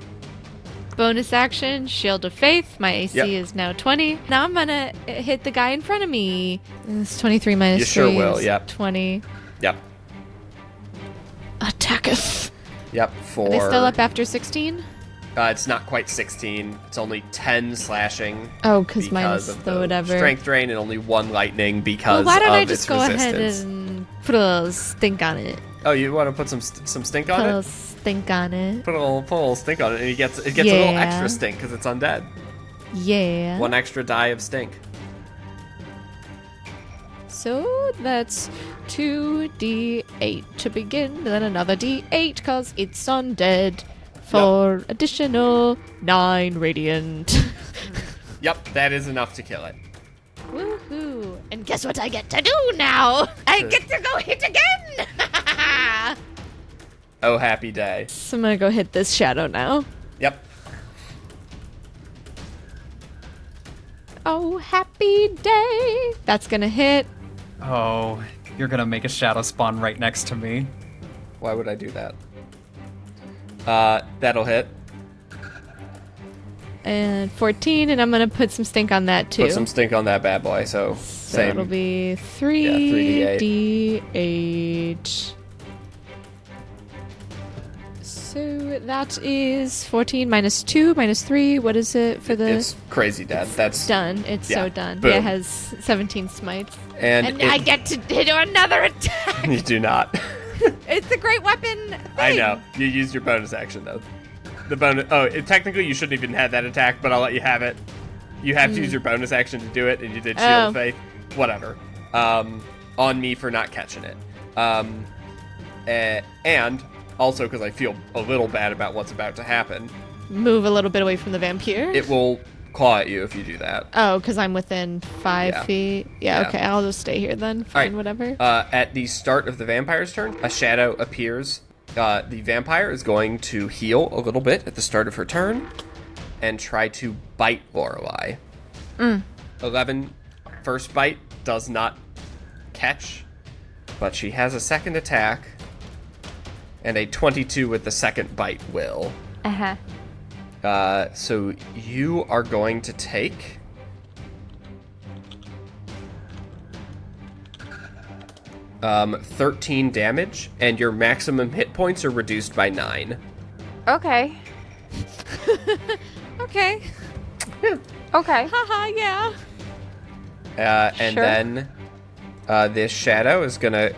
Speaker 4: Bonus action, Shield of Faith. My AC is now 20. Now I'm gonna hit the guy in front of me. It's 23 minus
Speaker 2: You sure
Speaker 4: 3
Speaker 2: will,
Speaker 4: is
Speaker 2: yep.
Speaker 4: 20.
Speaker 2: Yep.
Speaker 4: Attacketh.
Speaker 2: Yep.
Speaker 4: Are they still up after 16?
Speaker 2: It's not quite 16. It's only 10 slashing.
Speaker 4: Oh, because minus
Speaker 2: of
Speaker 4: the whatever.
Speaker 2: Strength drain and only 1 lightning because
Speaker 4: Well, why don't
Speaker 2: of
Speaker 4: I
Speaker 2: its
Speaker 4: just go
Speaker 2: resistance.
Speaker 4: ahead and put a little stink on it?
Speaker 2: Oh, you want to put some stink
Speaker 4: Put
Speaker 2: on
Speaker 4: a little
Speaker 2: it?
Speaker 4: stink on it.
Speaker 2: Put a little stink on it, and it gets a little
Speaker 4: Yeah.
Speaker 2: extra stink because it's undead.
Speaker 4: Yeah.
Speaker 2: 1 extra die of stink.
Speaker 4: So that's 2d8 to begin, then another d8 because it's undead for additional 9 radiant.
Speaker 2: Yep, that is enough to kill it.
Speaker 4: Woohoo! And guess what I get to do now? I get to go hit again!
Speaker 2: Oh, happy day.
Speaker 4: So I'm gonna go hit this shadow now.
Speaker 2: Yep.
Speaker 4: Oh, happy day! That's gonna hit.
Speaker 3: Oh, you're gonna make a shadow spawn right next to me.
Speaker 2: Why would I do that? That'll hit.
Speaker 4: And 14, and I'm gonna put some stink on that too.
Speaker 2: Put some stink on that bad boy, so
Speaker 4: So
Speaker 2: same.
Speaker 4: it'll be 3d8. So that is 14 minus 2 minus 3. What is it for the...
Speaker 2: It's crazy, Dad. That's
Speaker 4: done. It's
Speaker 2: yeah,
Speaker 4: so done.
Speaker 2: boom.
Speaker 4: Yeah, it has 17 smites.
Speaker 2: And
Speaker 4: I get to do another attack.
Speaker 2: You do not.
Speaker 4: It's a great weapon thing.
Speaker 2: I know. You used your bonus action, though. The bonus... Oh, technically you shouldn't even have that attack, but I'll let you have it. You have to use your bonus action to do it, and you did Shield of Faith. Whatever. On me for not catching it. And also because I feel a little bad about what's about to happen.
Speaker 4: Move a little bit away from the vampire.
Speaker 2: It will claw at you if you do that.
Speaker 4: Oh, because I'm within 5
Speaker 2: Yeah.
Speaker 4: feet. Yeah,
Speaker 2: Yeah.
Speaker 4: okay, I'll just stay here then. Fine,
Speaker 2: Alright.
Speaker 4: whatever.
Speaker 2: At the start of the vampire's turn, a shadow appears. The vampire is going to heal a little bit at the start of her turn and try to bite Lorelei. 11 first bite does not catch, but she has a second attack, and a 22 with the second bite will.
Speaker 1: Uh-huh.
Speaker 2: So you are going to take 13 damage, and your maximum hit points are reduced by 9.
Speaker 1: Okay.
Speaker 4: Okay.
Speaker 1: Okay.
Speaker 4: Haha, yeah.
Speaker 2: And
Speaker 1: Sure.
Speaker 2: then this shadow is going to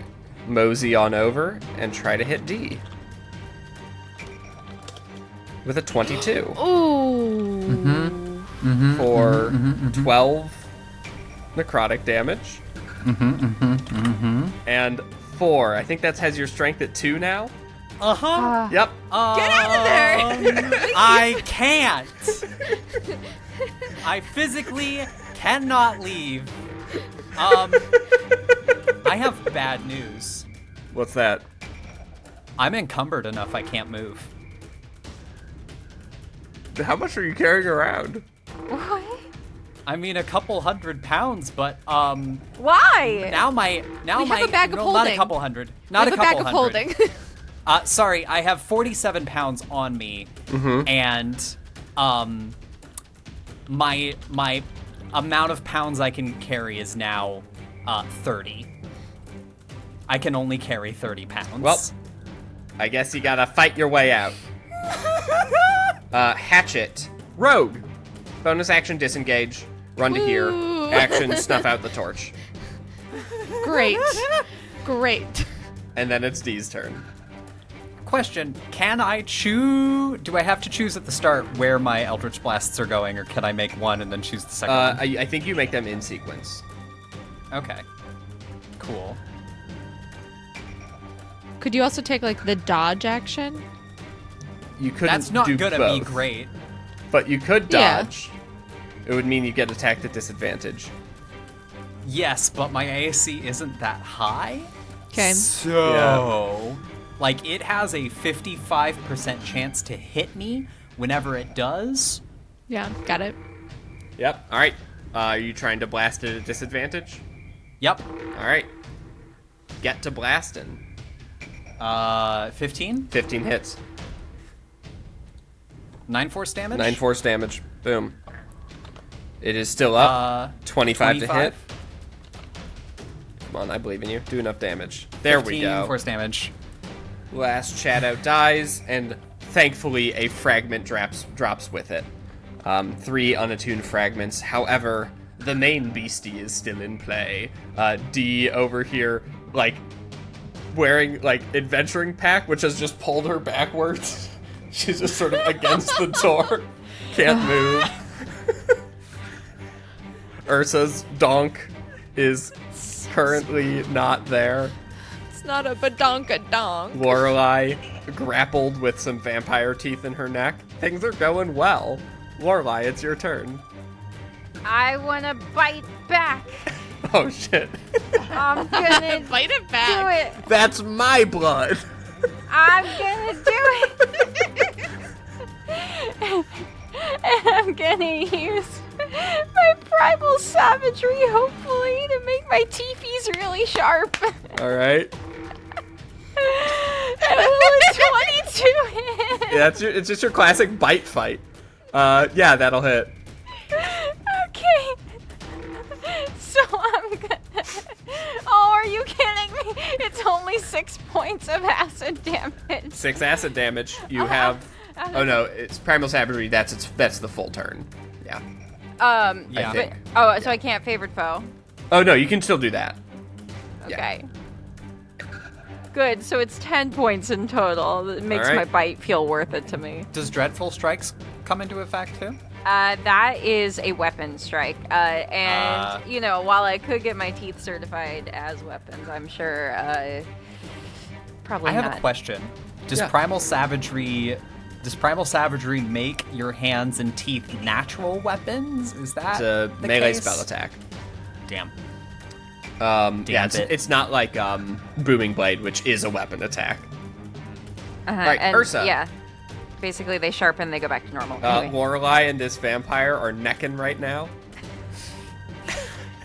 Speaker 2: mosey on over and try to hit D with a 22
Speaker 4: Ooh.
Speaker 2: for 12 necrotic damage. And 4. I think that has your strength at 2 now.
Speaker 3: Uh-huh.
Speaker 2: Yep.
Speaker 4: Get out of there!
Speaker 3: I can't. I physically cannot leave. I have bad news.
Speaker 2: What's that?
Speaker 3: I'm encumbered enough I can't move.
Speaker 2: How much are you carrying around?
Speaker 1: What?
Speaker 3: I mean, a couple 100 pounds, but
Speaker 1: Why?
Speaker 3: now my
Speaker 4: We have a bag of
Speaker 3: no, not a
Speaker 4: holding.
Speaker 3: couple hundred,
Speaker 4: We
Speaker 3: not
Speaker 4: have
Speaker 3: a couple
Speaker 4: bag of
Speaker 3: hundred.
Speaker 4: holding.
Speaker 3: Sorry, I have 47 pounds on me, and my amount of pounds I can carry is now 30. I can only carry 30 pounds.
Speaker 2: Well, I guess you gotta fight your way out. Hatchet. Rogue. Bonus action disengage. Run to here.
Speaker 4: Ooh.
Speaker 2: Action snuff out the torch.
Speaker 4: Great. Great.
Speaker 2: And then it's D's turn.
Speaker 3: question: can I choose? Do I have to choose at the start where my Eldritch Blasts are going, or can I make one and then choose the second one?
Speaker 2: I think you make them in sequence.
Speaker 3: Okay. Cool.
Speaker 4: Could you also take like the dodge action?
Speaker 2: You couldn't
Speaker 3: That's not
Speaker 2: do
Speaker 3: gonna
Speaker 2: both,
Speaker 3: be great.
Speaker 2: but you could
Speaker 4: Yeah.
Speaker 2: dodge. It would mean you get attacked at disadvantage.
Speaker 3: Yes, but my AC isn't that high.
Speaker 4: Okay.
Speaker 3: So, like, it has a 55% chance to hit me whenever it does.
Speaker 4: Yeah, got it.
Speaker 2: Yep. All right. Are you trying to blast it at disadvantage?
Speaker 3: Yep.
Speaker 2: All right. Get to blasting.
Speaker 3: 15?
Speaker 2: 15 hits.
Speaker 3: 9 force damage?
Speaker 2: 9 force damage. Boom. It is still up. 25 to hit. Come on, I believe in you. Do enough damage. There we
Speaker 3: 15
Speaker 2: go.
Speaker 3: force damage.
Speaker 2: Last shadow dies, and thankfully a fragment drops with it. 3 unattuned fragments. However, the main beastie is still in play. D over here, like, wearing, like, adventuring pack, which has just pulled her backwards. She's just sort of against the door. Can't move. Ursa's donk is currently not there.
Speaker 4: It's not a badonkadonk.
Speaker 2: Lorelei grappled with some vampire teeth in her neck. Things are going well. Lorelei, it's your turn.
Speaker 1: I want to bite back.
Speaker 2: Oh shit.
Speaker 1: I'm gonna
Speaker 4: Bite it
Speaker 1: do
Speaker 4: back.
Speaker 1: it.
Speaker 2: That's my blood.
Speaker 1: I'm gonna do it. And I'm gonna use my primal savagery, hopefully, to make My teethy's really sharp.
Speaker 2: All right.
Speaker 1: That was 22 hit.
Speaker 2: Yeah, it's just your classic bite fight. Yeah, that'll hit.
Speaker 1: Okay. So I'm gonna. Oh, are you kidding me? It's only 6 points of acid damage.
Speaker 2: 6 acid damage. You have. Oh no, it's primal savagery. That's the full turn. Yeah.
Speaker 3: Yeah.
Speaker 2: I think.
Speaker 1: So I can't favored foe.
Speaker 2: Oh no, you can still do that.
Speaker 1: Okay. Good. So it's 10 points in total. It makes
Speaker 2: right.
Speaker 1: my bite feel worth it to me.
Speaker 3: Does Dreadful Strikes come into effect too?
Speaker 1: That is a weapon strike. And, you know, while I could get my teeth certified as weapons, I'm sure probably
Speaker 3: I have
Speaker 1: not.
Speaker 3: a question. Does
Speaker 2: Yeah.
Speaker 3: Primal Savagery make your hands and teeth natural weapons? Is that
Speaker 2: It's a
Speaker 3: the
Speaker 2: melee
Speaker 3: case?
Speaker 2: spell attack.
Speaker 3: Damn.
Speaker 2: Yeah,
Speaker 3: Damn it.
Speaker 2: it's not like Booming Blade, which is a weapon attack. Right,
Speaker 1: and,
Speaker 2: Ursa.
Speaker 1: Yeah. Basically, they sharpen, they go back to normal. Anyway.
Speaker 2: Lorelei and this vampire are necking right now.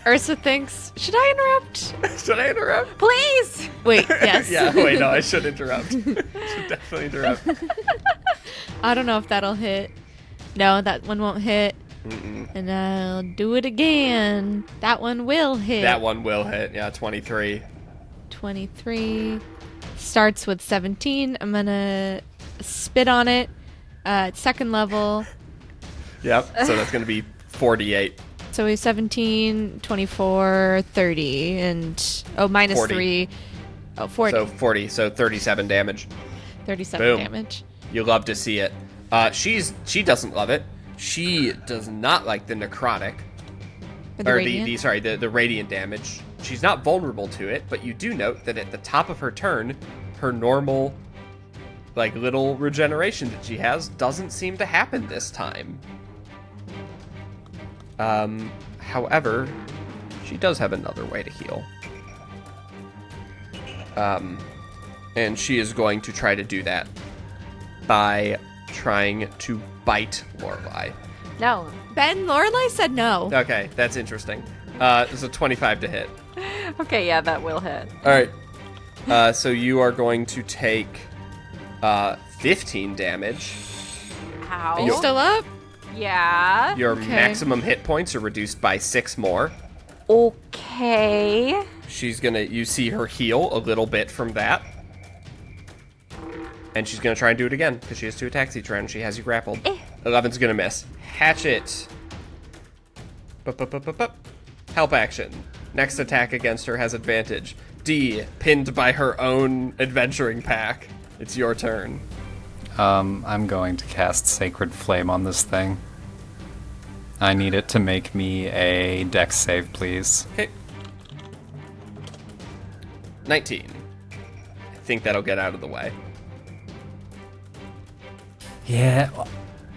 Speaker 4: Ursa thinks, should I interrupt?
Speaker 2: Should I interrupt?
Speaker 1: Please!
Speaker 4: Wait, yes.
Speaker 2: Yeah, wait, no, I should interrupt. Should definitely interrupt.
Speaker 4: I don't know if that'll hit. No, that one won't hit. And I'll do it again. That one will hit.
Speaker 2: That one will hit. Yeah, 23.
Speaker 4: 23. Starts with 17. I'm gonna spit on it. It's second level.
Speaker 2: Yep, so that's going to be 48.
Speaker 4: So we have 17, 24, 30, and minus
Speaker 2: 40.
Speaker 4: 3. Oh, 40.
Speaker 2: So 40, so 37 damage.
Speaker 4: 37
Speaker 2: boom.
Speaker 4: damage.
Speaker 2: You love to see it. She doesn't love it. She does not like the necrotic.
Speaker 4: Or the
Speaker 2: Or
Speaker 4: radiant?
Speaker 2: the radiant damage. She's not vulnerable to it, but you do note that at the top of her turn, her normal, like, little regeneration that she has doesn't seem to happen this time. However, she does have another way to heal. And she is going to try to do that by trying to bite Lorelei.
Speaker 1: No.
Speaker 4: Ben, Lorelei said no.
Speaker 2: Okay, that's interesting. It's a 25 to hit.
Speaker 1: Okay, yeah, that will hit.
Speaker 2: All right. So you are going to take 15 damage.
Speaker 1: How?
Speaker 4: Are you still up?
Speaker 1: Yeah.
Speaker 2: Your
Speaker 4: Okay.
Speaker 2: maximum hit points are reduced by 6 more.
Speaker 1: Okay.
Speaker 2: You see her heal a little bit from that. And she's gonna try and do it again, because she has 2 attacks each round and she has you grappled. 11's gonna miss. Hatchet. Help action. Next attack against her has advantage. D, pinned by her own adventuring pack. It's your turn.
Speaker 3: I'm going to cast Sacred Flame on this thing. I need it to make me a dex save, please.
Speaker 2: Okay. 19. I think that'll get out of the way.
Speaker 3: Yeah.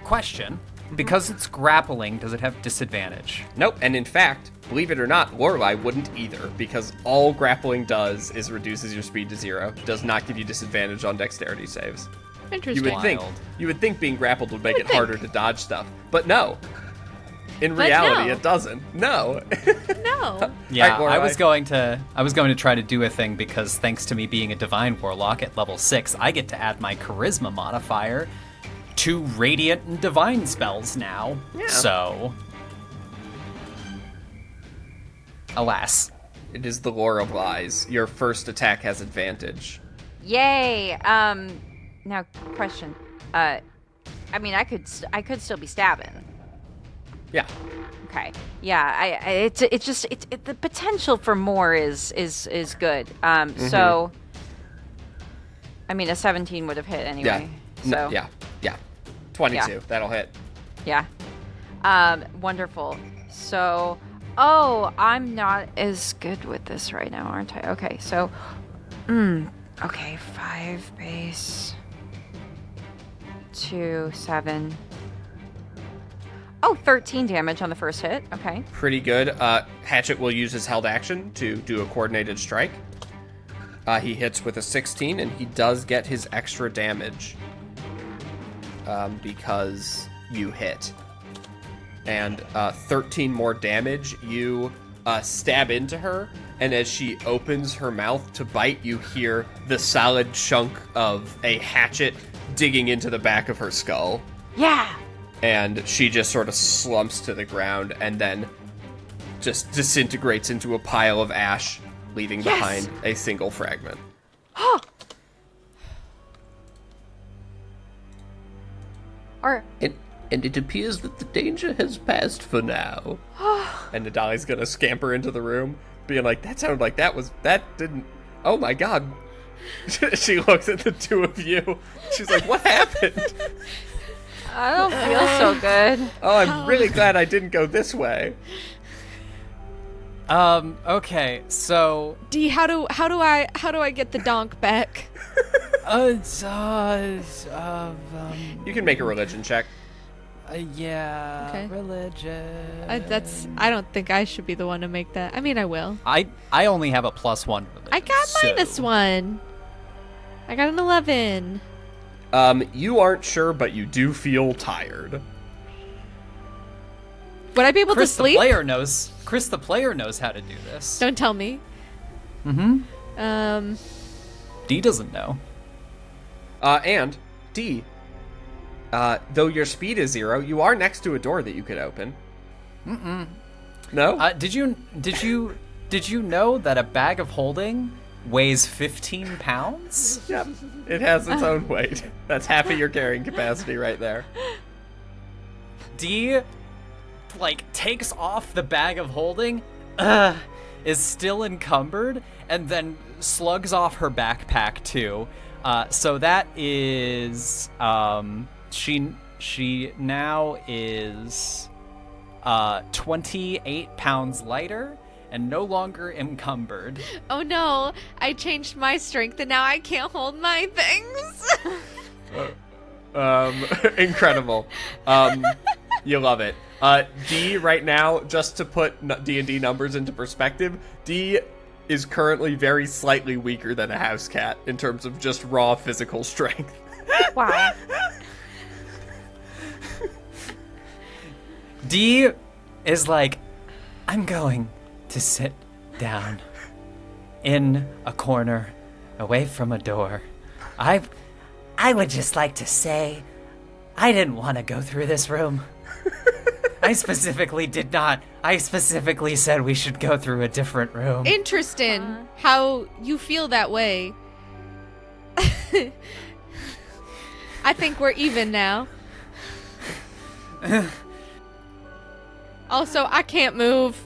Speaker 3: Question. Because it's grappling, does it have disadvantage?
Speaker 2: Nope, and in fact, believe it or not, Lorelei wouldn't either, because all grappling does is reduces your speed to 0. Does not give you disadvantage on dexterity saves. You
Speaker 4: Interesting.
Speaker 2: would think being grappled would make it harder to dodge stuff, but no. In
Speaker 4: But
Speaker 2: reality,
Speaker 4: no.
Speaker 2: it doesn't. No.
Speaker 4: No.
Speaker 3: Yeah,
Speaker 2: Alright,
Speaker 3: I was going to try to do a thing because thanks to me being a divine warlock at level 6, I get to add my charisma modifier to radiant and divine spells now.
Speaker 2: Yeah.
Speaker 3: So, alas.
Speaker 2: It is the lore of lies. Your first attack has advantage.
Speaker 1: Yay. Now, question. I mean, I could still be stabbing.
Speaker 2: Yeah.
Speaker 1: Okay. Yeah. The potential for more is good. So, I mean, a 17 would have hit anyway.
Speaker 2: Yeah.
Speaker 1: So.
Speaker 2: Yeah. 22.
Speaker 1: Yeah.
Speaker 2: That'll hit.
Speaker 1: Yeah. Wonderful. So, I'm not as good with this right now, aren't I? Okay, so, okay, 5 base, 2, 7. 13 damage on the first hit. Okay.
Speaker 2: Pretty good. Hatchet will use his held action to do a coordinated strike. He hits with a 16, and he does get his extra damage because you hit. And 13 more damage. You stab into her, and as she opens her mouth to bite, you hear the solid chunk of a hatchet digging into the back of her skull.
Speaker 1: Yeah.
Speaker 2: And she just sort of slumps to the ground and then just disintegrates into a pile of ash, leaving behind a single fragment. And it appears that the danger has passed for now. And Nadali's gonna scamper into the room, being like, that sounded like that didn't, oh my god. She looks at the two of you. She's like, what happened?
Speaker 1: I don't feel so good.
Speaker 2: Oh, I'm really glad I didn't go this way.
Speaker 3: Okay, so
Speaker 4: D, how do I get the donk back?
Speaker 2: You can make a religion check.
Speaker 3: Yeah,
Speaker 4: Okay.
Speaker 3: religion.
Speaker 4: I don't think I should be the one to make that. I mean, I will.
Speaker 3: I only have a +1 religion.
Speaker 4: I got
Speaker 3: so-
Speaker 4: -1. I got an 11.
Speaker 2: You aren't sure, but you do feel tired.
Speaker 4: Would I be able
Speaker 3: Chris
Speaker 4: to sleep?
Speaker 3: Chris the player knows how to do this.
Speaker 4: Don't tell me.
Speaker 3: Mm-hmm. D doesn't know.
Speaker 2: And D, though your speed is 0, you are next to a door that you could open. No?
Speaker 3: Did you know that a bag of holding weighs 15 pounds?
Speaker 2: Yep. It has its own weight. That's half of your carrying capacity right there.
Speaker 3: D, takes off the bag of holding, is still encumbered, and then slugs off her backpack too. So that is, she now is 28 pounds lighter and no longer encumbered.
Speaker 4: Oh no, I changed my strength and now I can't hold my things.
Speaker 2: Incredible. You love it. D right now, just to put D&D numbers into perspective, D is currently very slightly weaker than a house cat in terms of just raw physical strength.
Speaker 1: Wow.
Speaker 3: D is like, I'm going to sit down in a corner away from a door.
Speaker 5: I would just like to say, I didn't want to go through this room. I specifically did not. I specifically said we should go through a different room.
Speaker 4: Interesting how you feel that way. I think we're even now. Also, I can't move,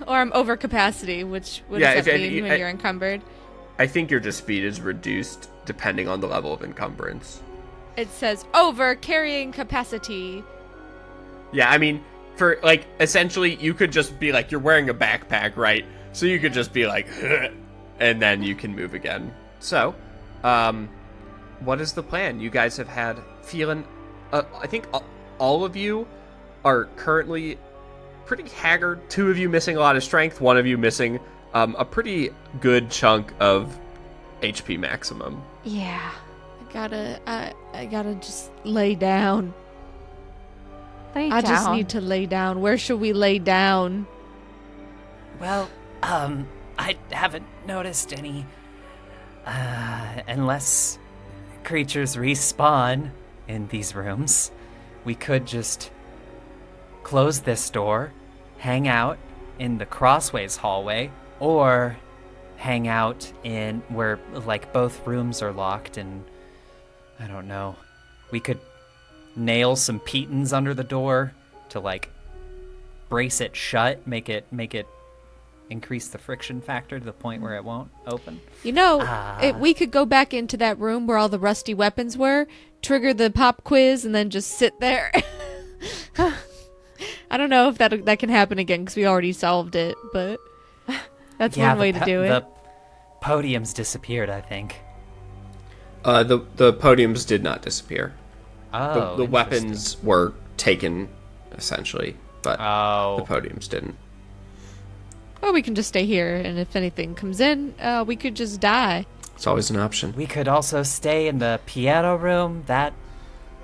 Speaker 4: or I'm over capacity, what does that mean when you're encumbered?
Speaker 2: I think your speed is reduced depending on the level of encumbrance.
Speaker 4: It says over carrying capacity.
Speaker 2: Yeah, I mean, for, essentially, you could just be you're wearing a backpack, right? So you could just be and then you can move again. So, what is the plan? You guys have had feeling, I think all of you are currently pretty haggard. 2 of you missing a lot of strength, 1 of you missing a pretty good chunk of HP maximum.
Speaker 1: Yeah.
Speaker 4: I gotta just lay down. I just need to lay down. Where should we lay down?
Speaker 5: Well, I haven't noticed any, unless creatures respawn in these rooms. We could just close this door, hang out in the Crossways hallway, or hang out in where, both rooms are locked, and I don't know. We could nail some pitons under the door to, brace it shut, make it increase the friction factor to the point where it won't open.
Speaker 4: You know, we could go back into that room where all the rusty weapons were, trigger the pop quiz, and then just sit there. I don't know if that can happen again because we already solved it, but that's one way to do it.
Speaker 5: The podiums disappeared, I think.
Speaker 2: The podiums did not disappear.
Speaker 5: Oh,
Speaker 2: the weapons were taken, essentially, but the podiums didn't.
Speaker 4: Or we can just stay here, and if anything comes in, we could just die.
Speaker 2: It's always an option.
Speaker 5: We could also stay in the piano room. That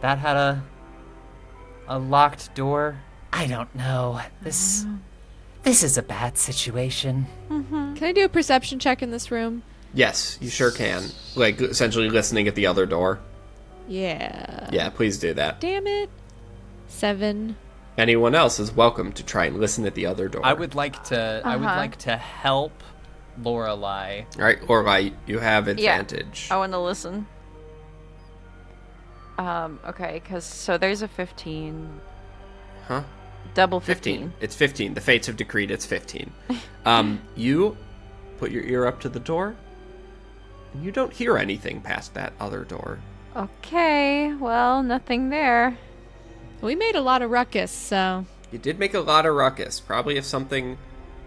Speaker 5: had a locked door. I don't know. This This is a bad situation.
Speaker 4: Can I do a perception check in this room?
Speaker 2: Yes, you sure can. Like, essentially listening at the other door.
Speaker 4: Yeah.
Speaker 2: Yeah, please do that.
Speaker 4: Damn it. 7.
Speaker 2: Anyone else is welcome to try and listen at the other door.
Speaker 3: I would like to help Lorelai.
Speaker 2: All right, Lorelai, you have advantage.
Speaker 1: I want to listen. Okay, so there's a 15.
Speaker 2: Huh?
Speaker 1: Double 15.
Speaker 2: It's 15. The fates have decreed it's 15. You put your ear up to the door, and you don't hear anything past that other door.
Speaker 1: Okay, well, nothing there.
Speaker 4: We made a lot of ruckus, so...
Speaker 2: You did make a lot of ruckus. Probably if something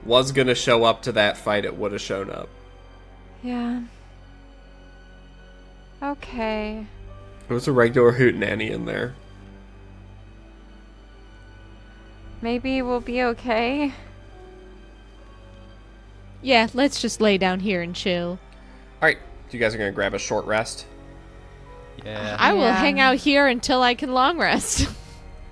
Speaker 2: was going to show up to that fight, it would have shown up.
Speaker 1: Yeah. Okay.
Speaker 2: It was a regular hootenanny in there.
Speaker 1: Maybe we'll be okay.
Speaker 4: Yeah, let's just lay down here and chill.
Speaker 2: All right, you guys are going to grab a short rest.
Speaker 3: Yeah.
Speaker 4: I will
Speaker 1: Yeah.
Speaker 4: hang out here until I can long rest.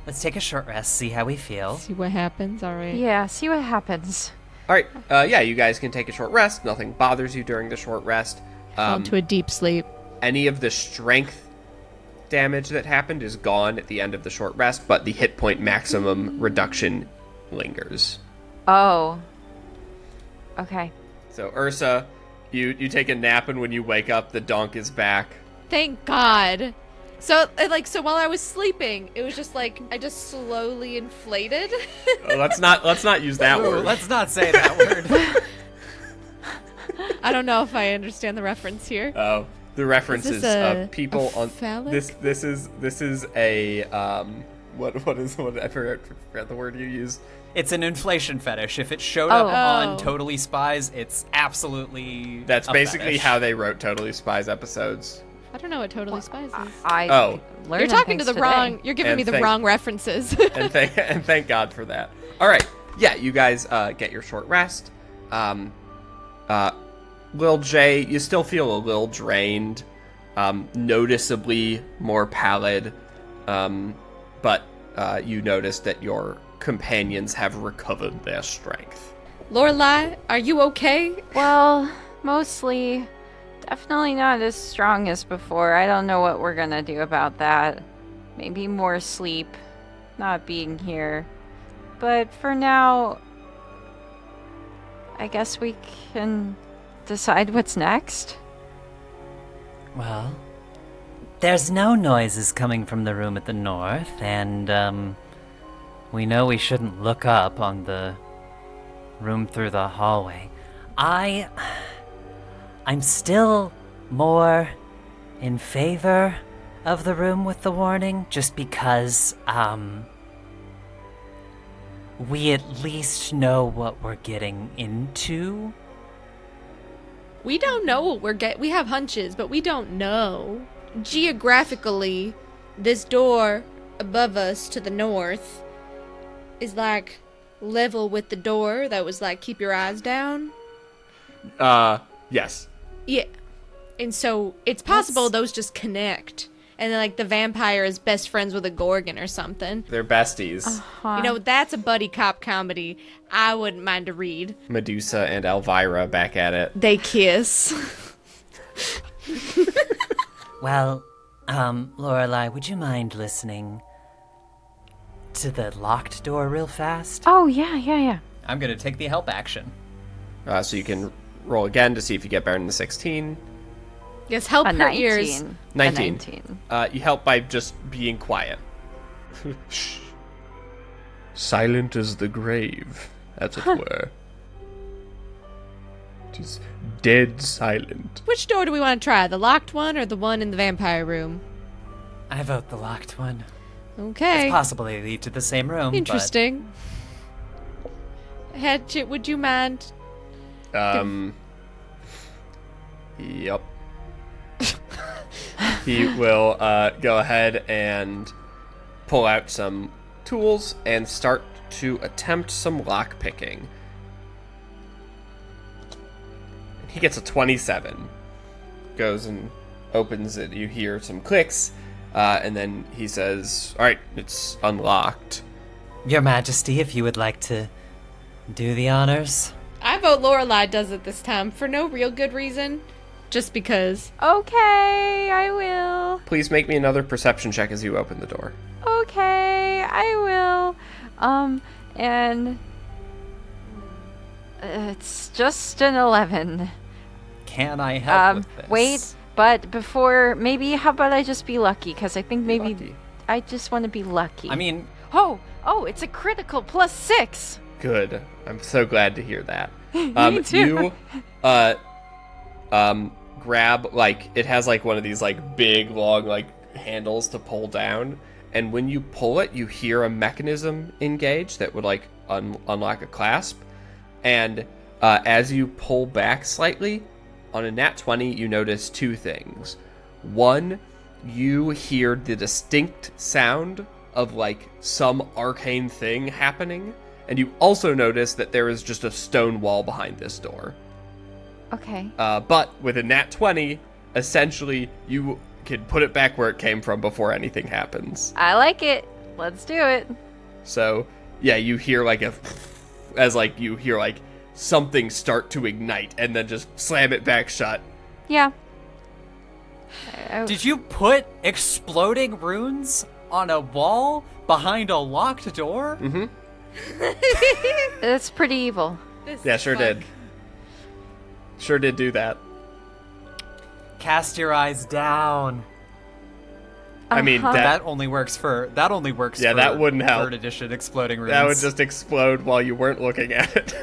Speaker 5: Let's take a short rest, see how we feel.
Speaker 4: See what happens, alright.
Speaker 1: Yeah, see what happens.
Speaker 2: All right, yeah, you guys can take a short rest. Nothing bothers you during the short rest.
Speaker 4: Fall into a deep sleep.
Speaker 2: Any of the strength damage that happened is gone at the end of the short rest, but the hit point maximum reduction lingers.
Speaker 1: Oh. Okay.
Speaker 2: So Ursa, you take a nap, and when you wake up, the donk is back.
Speaker 4: Thank God. So while I was sleeping, it was just like I just slowly inflated.
Speaker 2: Oh, let's not use that
Speaker 3: Ooh,
Speaker 2: word.
Speaker 3: let's not say that word.
Speaker 4: I don't know if I understand the reference here.
Speaker 2: Oh, the references
Speaker 4: Is this
Speaker 2: of people
Speaker 4: a
Speaker 2: on
Speaker 4: phallic?
Speaker 2: this is a what I forgot the word you used.
Speaker 3: It's an inflation fetish. If it showed
Speaker 1: Oh.
Speaker 3: up on
Speaker 4: Oh.
Speaker 3: Totally Spies, it's absolutely
Speaker 2: That's
Speaker 3: a
Speaker 2: basically
Speaker 3: fetish.
Speaker 2: how they wrote Totally Spies episodes.
Speaker 4: I don't know what Totally Spies is.
Speaker 1: I
Speaker 2: Oh.
Speaker 1: learned
Speaker 4: You're talking to
Speaker 1: things
Speaker 4: the
Speaker 1: today.
Speaker 4: wrong. You're giving
Speaker 2: And
Speaker 4: me the
Speaker 2: thank-
Speaker 4: wrong references.
Speaker 2: and thank God for that. All right, yeah, you guys get your short rest. Lil J, you still feel a little drained, noticeably more pallid, but you notice that your companions have recovered their strength.
Speaker 4: Lorelai, are you okay?
Speaker 1: Well, mostly. Definitely not as strong as before. I don't know what we're gonna do about that. Maybe more sleep, not being here. But for now, I guess we can decide what's next.
Speaker 5: Well, there's no noises coming from the room at the north, and we know we shouldn't look up on the room through the hallway. I'm still more in favor of the room with the warning, just because we at least know what we're getting into.
Speaker 4: We don't know what we have hunches, but we don't know. Geographically, this door above us to the north is like level with the door that was like keep your eyes down.
Speaker 2: Yes.
Speaker 4: Yeah. And so it's possible those just connect. And then like the vampire is best friends with a gorgon or something.
Speaker 2: They're besties.
Speaker 1: Huh.
Speaker 4: You know, that's a buddy cop comedy I wouldn't mind to read.
Speaker 2: Medusa and Elvira back at it.
Speaker 4: They kiss.
Speaker 5: Well, Lorelai, would you mind listening to the locked door real fast?
Speaker 1: Oh, yeah.
Speaker 3: I'm gonna take the help action.
Speaker 2: So you can roll again to see if you get better than the 16.
Speaker 4: Yes, help
Speaker 1: A
Speaker 4: her
Speaker 1: 19.
Speaker 4: ears.
Speaker 2: 19.
Speaker 1: A 19.
Speaker 2: You help by just being quiet. Shh. Silent as the grave, as it were. It is dead silent.
Speaker 4: Which door do we want to try? The locked one or the one in the vampire room?
Speaker 5: I vote the locked one.
Speaker 4: Okay.
Speaker 5: It's possible they lead to the same room.
Speaker 4: Interesting. Hatchet, would you mind?
Speaker 2: Yep. He will go ahead and pull out some tools and start to attempt some lock picking. He gets a 27. Goes and opens it. You hear some clicks, and then he says, "All right, it's unlocked."
Speaker 5: Your Majesty, if you would like to Do the honors.
Speaker 4: I vote Lorelai does it this time for no real good reason, just because.
Speaker 1: Okay, I will.
Speaker 2: Please make me another perception check as you open the door.
Speaker 1: Okay, I will. And it's just an 11.
Speaker 3: Can I help with this?
Speaker 1: Wait, but before, maybe, how about I just be lucky? Because I think maybe
Speaker 2: Lucky.
Speaker 1: I just want to be lucky.
Speaker 3: I mean,
Speaker 1: Oh, it's a critical +6.
Speaker 2: Good. I'm so glad to hear that.
Speaker 1: Me too.
Speaker 2: You grab, like, it has like one of these like big long like handles to pull down, and when you pull it, you hear a mechanism engage that would like unlock a clasp, and as you pull back slightly on a nat 20, you notice two things. One, you hear the distinct sound of like some arcane thing happening, and you also notice that there is just a stone wall behind this door.
Speaker 1: Okay.
Speaker 2: But with a nat 20, essentially you can put it back where it came from before anything happens.
Speaker 1: I like it. Let's do it.
Speaker 2: So yeah, you hear like you hear like something start to ignite and then just slam it back shut.
Speaker 1: Yeah.
Speaker 3: did you put exploding runes on a wall behind a locked door?
Speaker 2: Mm-hmm.
Speaker 1: It's pretty evil.
Speaker 2: Yeah, sure did. Sure did do that.
Speaker 5: Cast your eyes down.
Speaker 2: I mean,
Speaker 1: Uh-huh.
Speaker 3: That only works for
Speaker 2: Yeah, that wouldn't help.
Speaker 3: 3rd edition exploding runes.
Speaker 2: That would just explode while you weren't looking at it.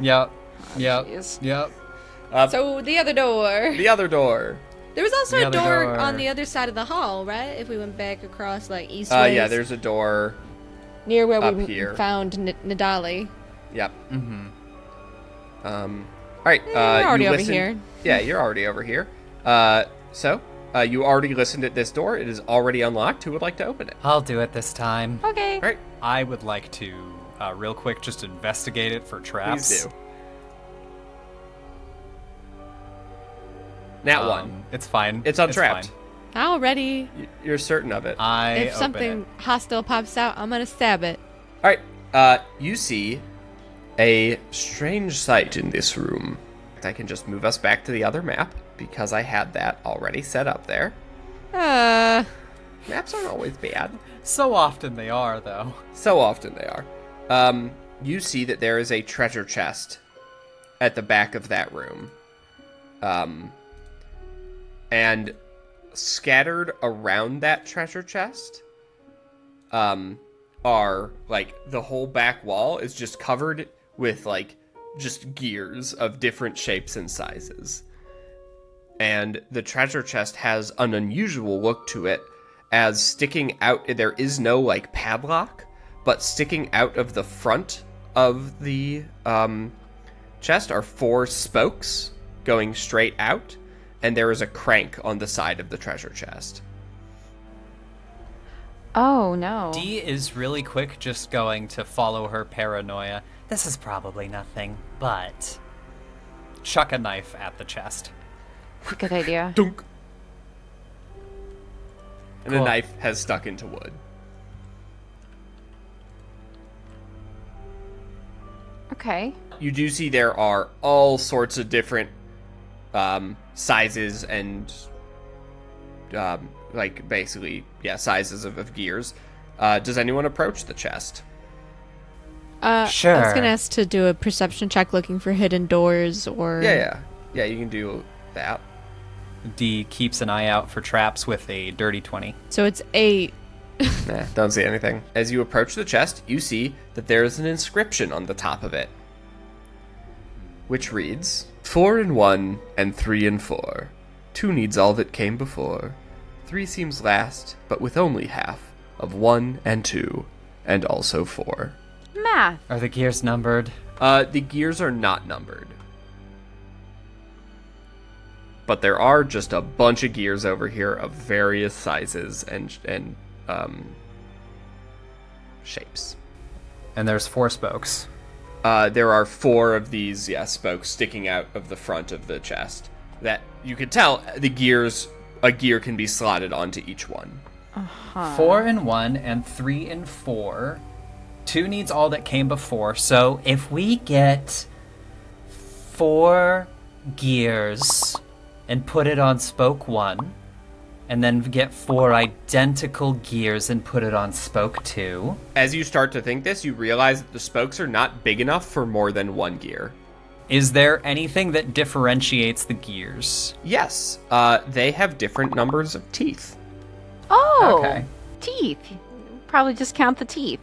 Speaker 3: Yep.
Speaker 1: jeez.
Speaker 3: Yep.
Speaker 4: So the other door.
Speaker 2: The other door.
Speaker 4: There was also
Speaker 3: The
Speaker 4: a
Speaker 3: other
Speaker 4: door
Speaker 3: door.
Speaker 4: on the other side of the hall, right? If we went back across like eastways.
Speaker 2: Yeah, there's a door.
Speaker 4: near where
Speaker 2: up
Speaker 4: we
Speaker 2: here.
Speaker 4: found Nadali.
Speaker 2: Yep.
Speaker 3: Mm-hmm.
Speaker 2: All right.
Speaker 4: You're already
Speaker 2: you
Speaker 4: over
Speaker 2: listened-
Speaker 4: here.
Speaker 2: Yeah, you're already over here. You already listened at this door. It is already unlocked. Who would like to open it?
Speaker 5: I'll do it this time.
Speaker 1: Okay.
Speaker 2: All right.
Speaker 3: I would like to, real quick, just investigate it for traps.
Speaker 2: Please do. Nat 1.
Speaker 3: It's fine.
Speaker 2: It's untrapped.
Speaker 3: fine.
Speaker 4: Already.
Speaker 2: You're certain of it.
Speaker 3: I
Speaker 4: If
Speaker 3: open
Speaker 4: something
Speaker 3: it.
Speaker 4: hostile pops out, I'm gonna stab it.
Speaker 2: All right. You see a strange sight in this room. I can just move us back to the other map because I had that already set up there. Maps aren't always bad.
Speaker 3: So often they are, though.
Speaker 2: So often they are. You see that there is a treasure chest at the back of that room. And scattered around that treasure chest are, like, the whole back wall is just covered with, like, just gears of different shapes and sizes. And the treasure chest has an unusual look to it, as sticking out, there is no, like, padlock, but sticking out of the front of the chest are 4 spokes going straight out, and there is a crank on the side of the treasure chest.
Speaker 1: Oh, no.
Speaker 3: Dee is really quick just going to follow her paranoia.
Speaker 5: This is probably nothing, but
Speaker 3: Chuck a knife at the chest.
Speaker 1: Good idea.
Speaker 2: Dunk! And the
Speaker 5: Cool.
Speaker 2: knife has stuck into wood.
Speaker 1: Okay.
Speaker 2: You do see there are all sorts of different sizes and like basically sizes of gears. Does anyone approach the chest?
Speaker 4: I was
Speaker 5: Sure.
Speaker 4: gonna ask to do a perception check looking for hidden doors or.
Speaker 2: Yeah, you can do that.
Speaker 3: Dee keeps an eye out for traps with a dirty 20.
Speaker 4: So it's 8.
Speaker 2: Nah, don't see anything. As you approach the chest, you see that there is an inscription on the top of it, which reads, 4 in 1 and 3 in 4. 2 needs all that came before. 3 seems last, but with only half of 1 and 2, and also 4.
Speaker 1: Math.
Speaker 5: are the gears numbered?
Speaker 2: The gears are not numbered. But there are just a bunch of gears over here of various sizes and shapes.
Speaker 3: And there's 4 spokes.
Speaker 2: There are 4 of these, spokes sticking out of the front of the chest. That you can tell a gear can be slotted onto each one.
Speaker 3: 4 in 1 and 3 in 4. 2 needs all that came before. So if we get 4 gears and put it on spoke 1, and then get 4 identical gears and put it on spoke 2.
Speaker 2: As you start to think this, you realize that the spokes are not big enough for more than 1 gear.
Speaker 3: Is there anything that differentiates the gears?
Speaker 2: Yes, they have different numbers of teeth.
Speaker 1: Oh,
Speaker 3: Okay.
Speaker 1: teeth. Probably just count the teeth.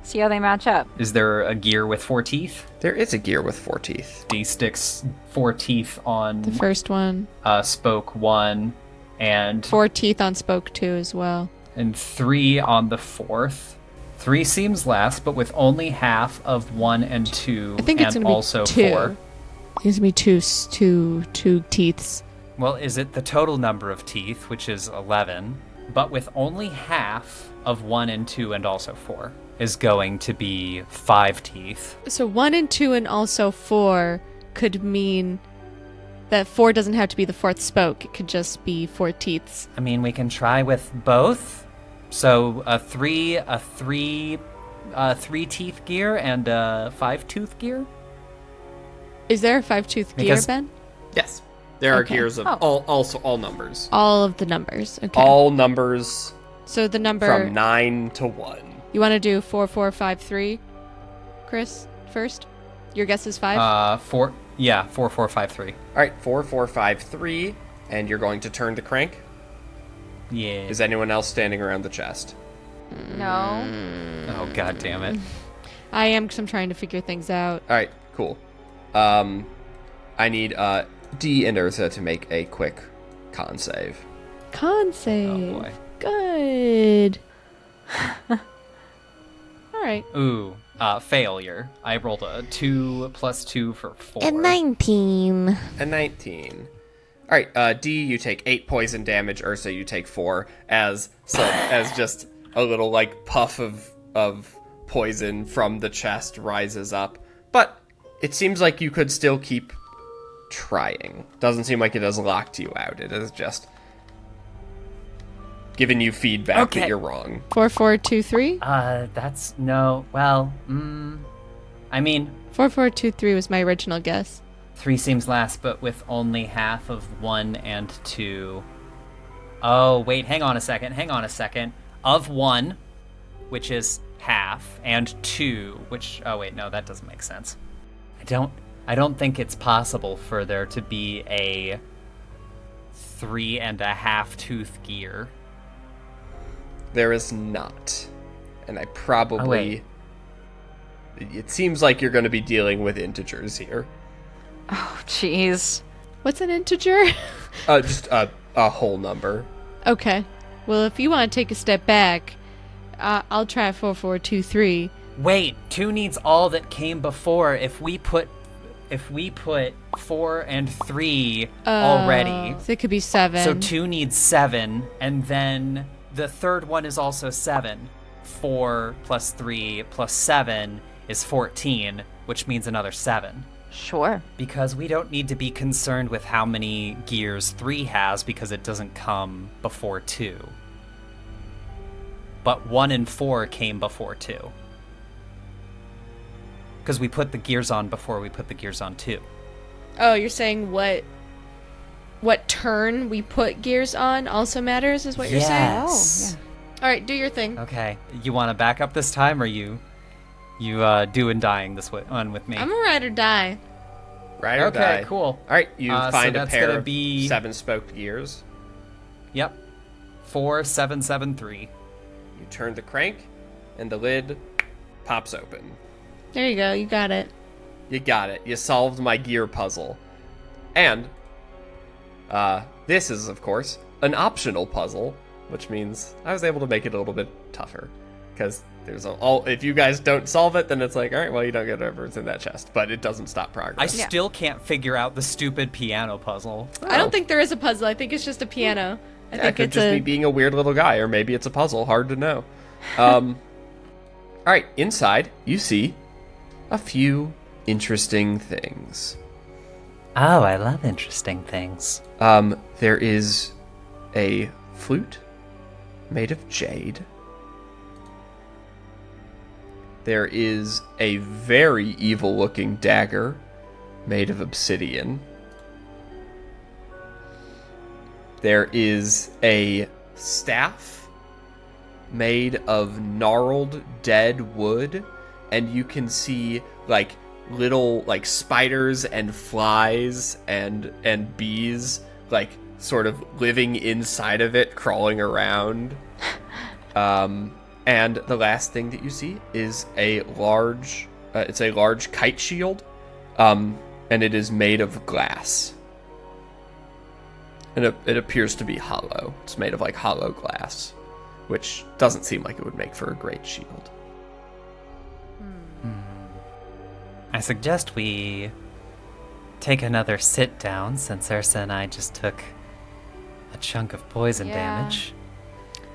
Speaker 1: See how they match up.
Speaker 3: Is there a gear with 4 teeth?
Speaker 2: There is a gear with 4 teeth.
Speaker 3: D sticks 4 teeth on
Speaker 4: The first one.
Speaker 3: spoke 1, and
Speaker 4: 4 teeth on spoke 2 as well.
Speaker 3: 3 on the 4th. 3 seems less, but with only half of 1 and 2,
Speaker 4: I think it's
Speaker 3: and
Speaker 4: gonna be
Speaker 3: also
Speaker 4: 2.
Speaker 3: 4.
Speaker 4: I think it's gonna be two teeths.
Speaker 3: Well, is it the total number of teeth, which is 11, but with only half of 1 and 2 and also 4, is going to be 5 teeth.
Speaker 4: So 1 and 2 and also 4 could mean that 4 doesn't have to be the 4th spoke. It could just be 4 teeths.
Speaker 3: I mean, we can try with both. So a 3 teeth gear and a 5 tooth gear.
Speaker 4: Is there a 5-tooth gear,
Speaker 3: Because-
Speaker 4: Ben?
Speaker 2: Yes, there are
Speaker 4: Okay.
Speaker 2: gears of all numbers.
Speaker 4: All of the numbers. Okay.
Speaker 2: All numbers
Speaker 4: So the number
Speaker 2: from 9 to 1.
Speaker 4: you want to do 4, 4, 5, 3, Chris, first? Your guess is 5?
Speaker 3: 4, 4, 4, 5, 3.
Speaker 2: All right, 4, 4, 5, 3, and you're going to turn the crank.
Speaker 3: Yeah.
Speaker 2: Is anyone else standing around the chest?
Speaker 1: No.
Speaker 3: Oh, god damn it.
Speaker 4: I am, because I'm trying to figure things out.
Speaker 2: All right, cool. I need D and Ursa to make a quick con save.
Speaker 4: Con save.
Speaker 3: Oh boy.
Speaker 4: Good. All right.
Speaker 3: Ooh, failure. I rolled a 2 plus 2 for 4.
Speaker 6: A 19.
Speaker 2: A 19. All right, D, you take 8 poison damage. Ursa, you take 4. As just a little like puff of poison from the chest rises up, but it seems like you could still keep trying. Doesn't seem like it has locked you out. It has just given you feedback
Speaker 3: Okay.
Speaker 2: that you're wrong.
Speaker 4: 4, 4, 2, 3?
Speaker 3: That's no. Well, I mean,
Speaker 4: 4, 4, 2, 3 was my original guess.
Speaker 3: 3 seems last, but with only half of 1 and 2. Oh, wait, hang on a second. Of 1, which is half, and 2, which, oh wait, no, that doesn't make sense. I don't think it's possible for there to be a 3.5 tooth gear.
Speaker 2: There is not. And I
Speaker 3: Oh,
Speaker 2: probably...
Speaker 3: wait.
Speaker 2: It seems like you're going to be dealing with integers here.
Speaker 1: Oh, jeez.
Speaker 4: What's an integer?
Speaker 2: Just a whole number.
Speaker 4: Okay. Well, if you want to take a step back, I'll try 4, 4, 2, 3.
Speaker 3: Wait, 2 needs all that came before. If we put 4 and 3 already,
Speaker 4: So it could be 7.
Speaker 3: so 2 needs 7, and then the third one is also 7. 4 plus 3 plus 7 is 14, which means another 7.
Speaker 1: Sure.
Speaker 3: Because we don't need to be concerned with how many gears 3 has because it doesn't come before 2. But 1 and 4 came before 2. Because we put the gears on before we put the gears on 2.
Speaker 4: Oh, you're saying what turn we put gears on also matters, is what you're saying?
Speaker 3: Yes.
Speaker 4: All right, do your thing.
Speaker 3: Okay. You want to back up this time, or you doing dying this one with me?
Speaker 4: I'm a ride or die.
Speaker 2: Right or
Speaker 3: Okay,
Speaker 2: die.
Speaker 3: cool.
Speaker 2: All right, you
Speaker 3: So
Speaker 2: find a
Speaker 3: that's
Speaker 2: pair
Speaker 3: gonna
Speaker 2: of
Speaker 3: be-
Speaker 2: 7-spoked gears.
Speaker 3: Yep. 4, 7, 7, 3.
Speaker 2: You turn the crank, and the lid pops open.
Speaker 4: There you go. You got it.
Speaker 2: You got it. You solved my gear puzzle. And, this is, of course, an optional puzzle, which means I was able to make it a little bit tougher. Because if you guys don't solve it, then it's like, all right, well, you don't get whatever's in that chest. But it doesn't stop
Speaker 3: I
Speaker 2: progress.
Speaker 3: still can't figure out the stupid piano puzzle.
Speaker 4: I don't think there is a puzzle. I think it's just a piano. I
Speaker 2: Yeah, it
Speaker 4: think
Speaker 2: could
Speaker 4: it's
Speaker 2: just
Speaker 4: a.
Speaker 2: be being a weird little guy, or maybe it's a puzzle. Hard to know. All right, inside, you see a few interesting things.
Speaker 3: Oh, I love interesting things.
Speaker 2: There is a flute made of jade. There is a very evil-looking dagger made of obsidian. There is a staff made of gnarled dead wood, and you can see like little like spiders and flies and bees like sort of living inside of it, crawling around. And the last thing that you see is a large kite shield, and it is made of glass. And it appears to be hollow. It's made of like hollow glass, which doesn't seem like it would make for a great shield.
Speaker 5: I suggest we take another sit down, since Ursa and I just took a chunk of poison damage.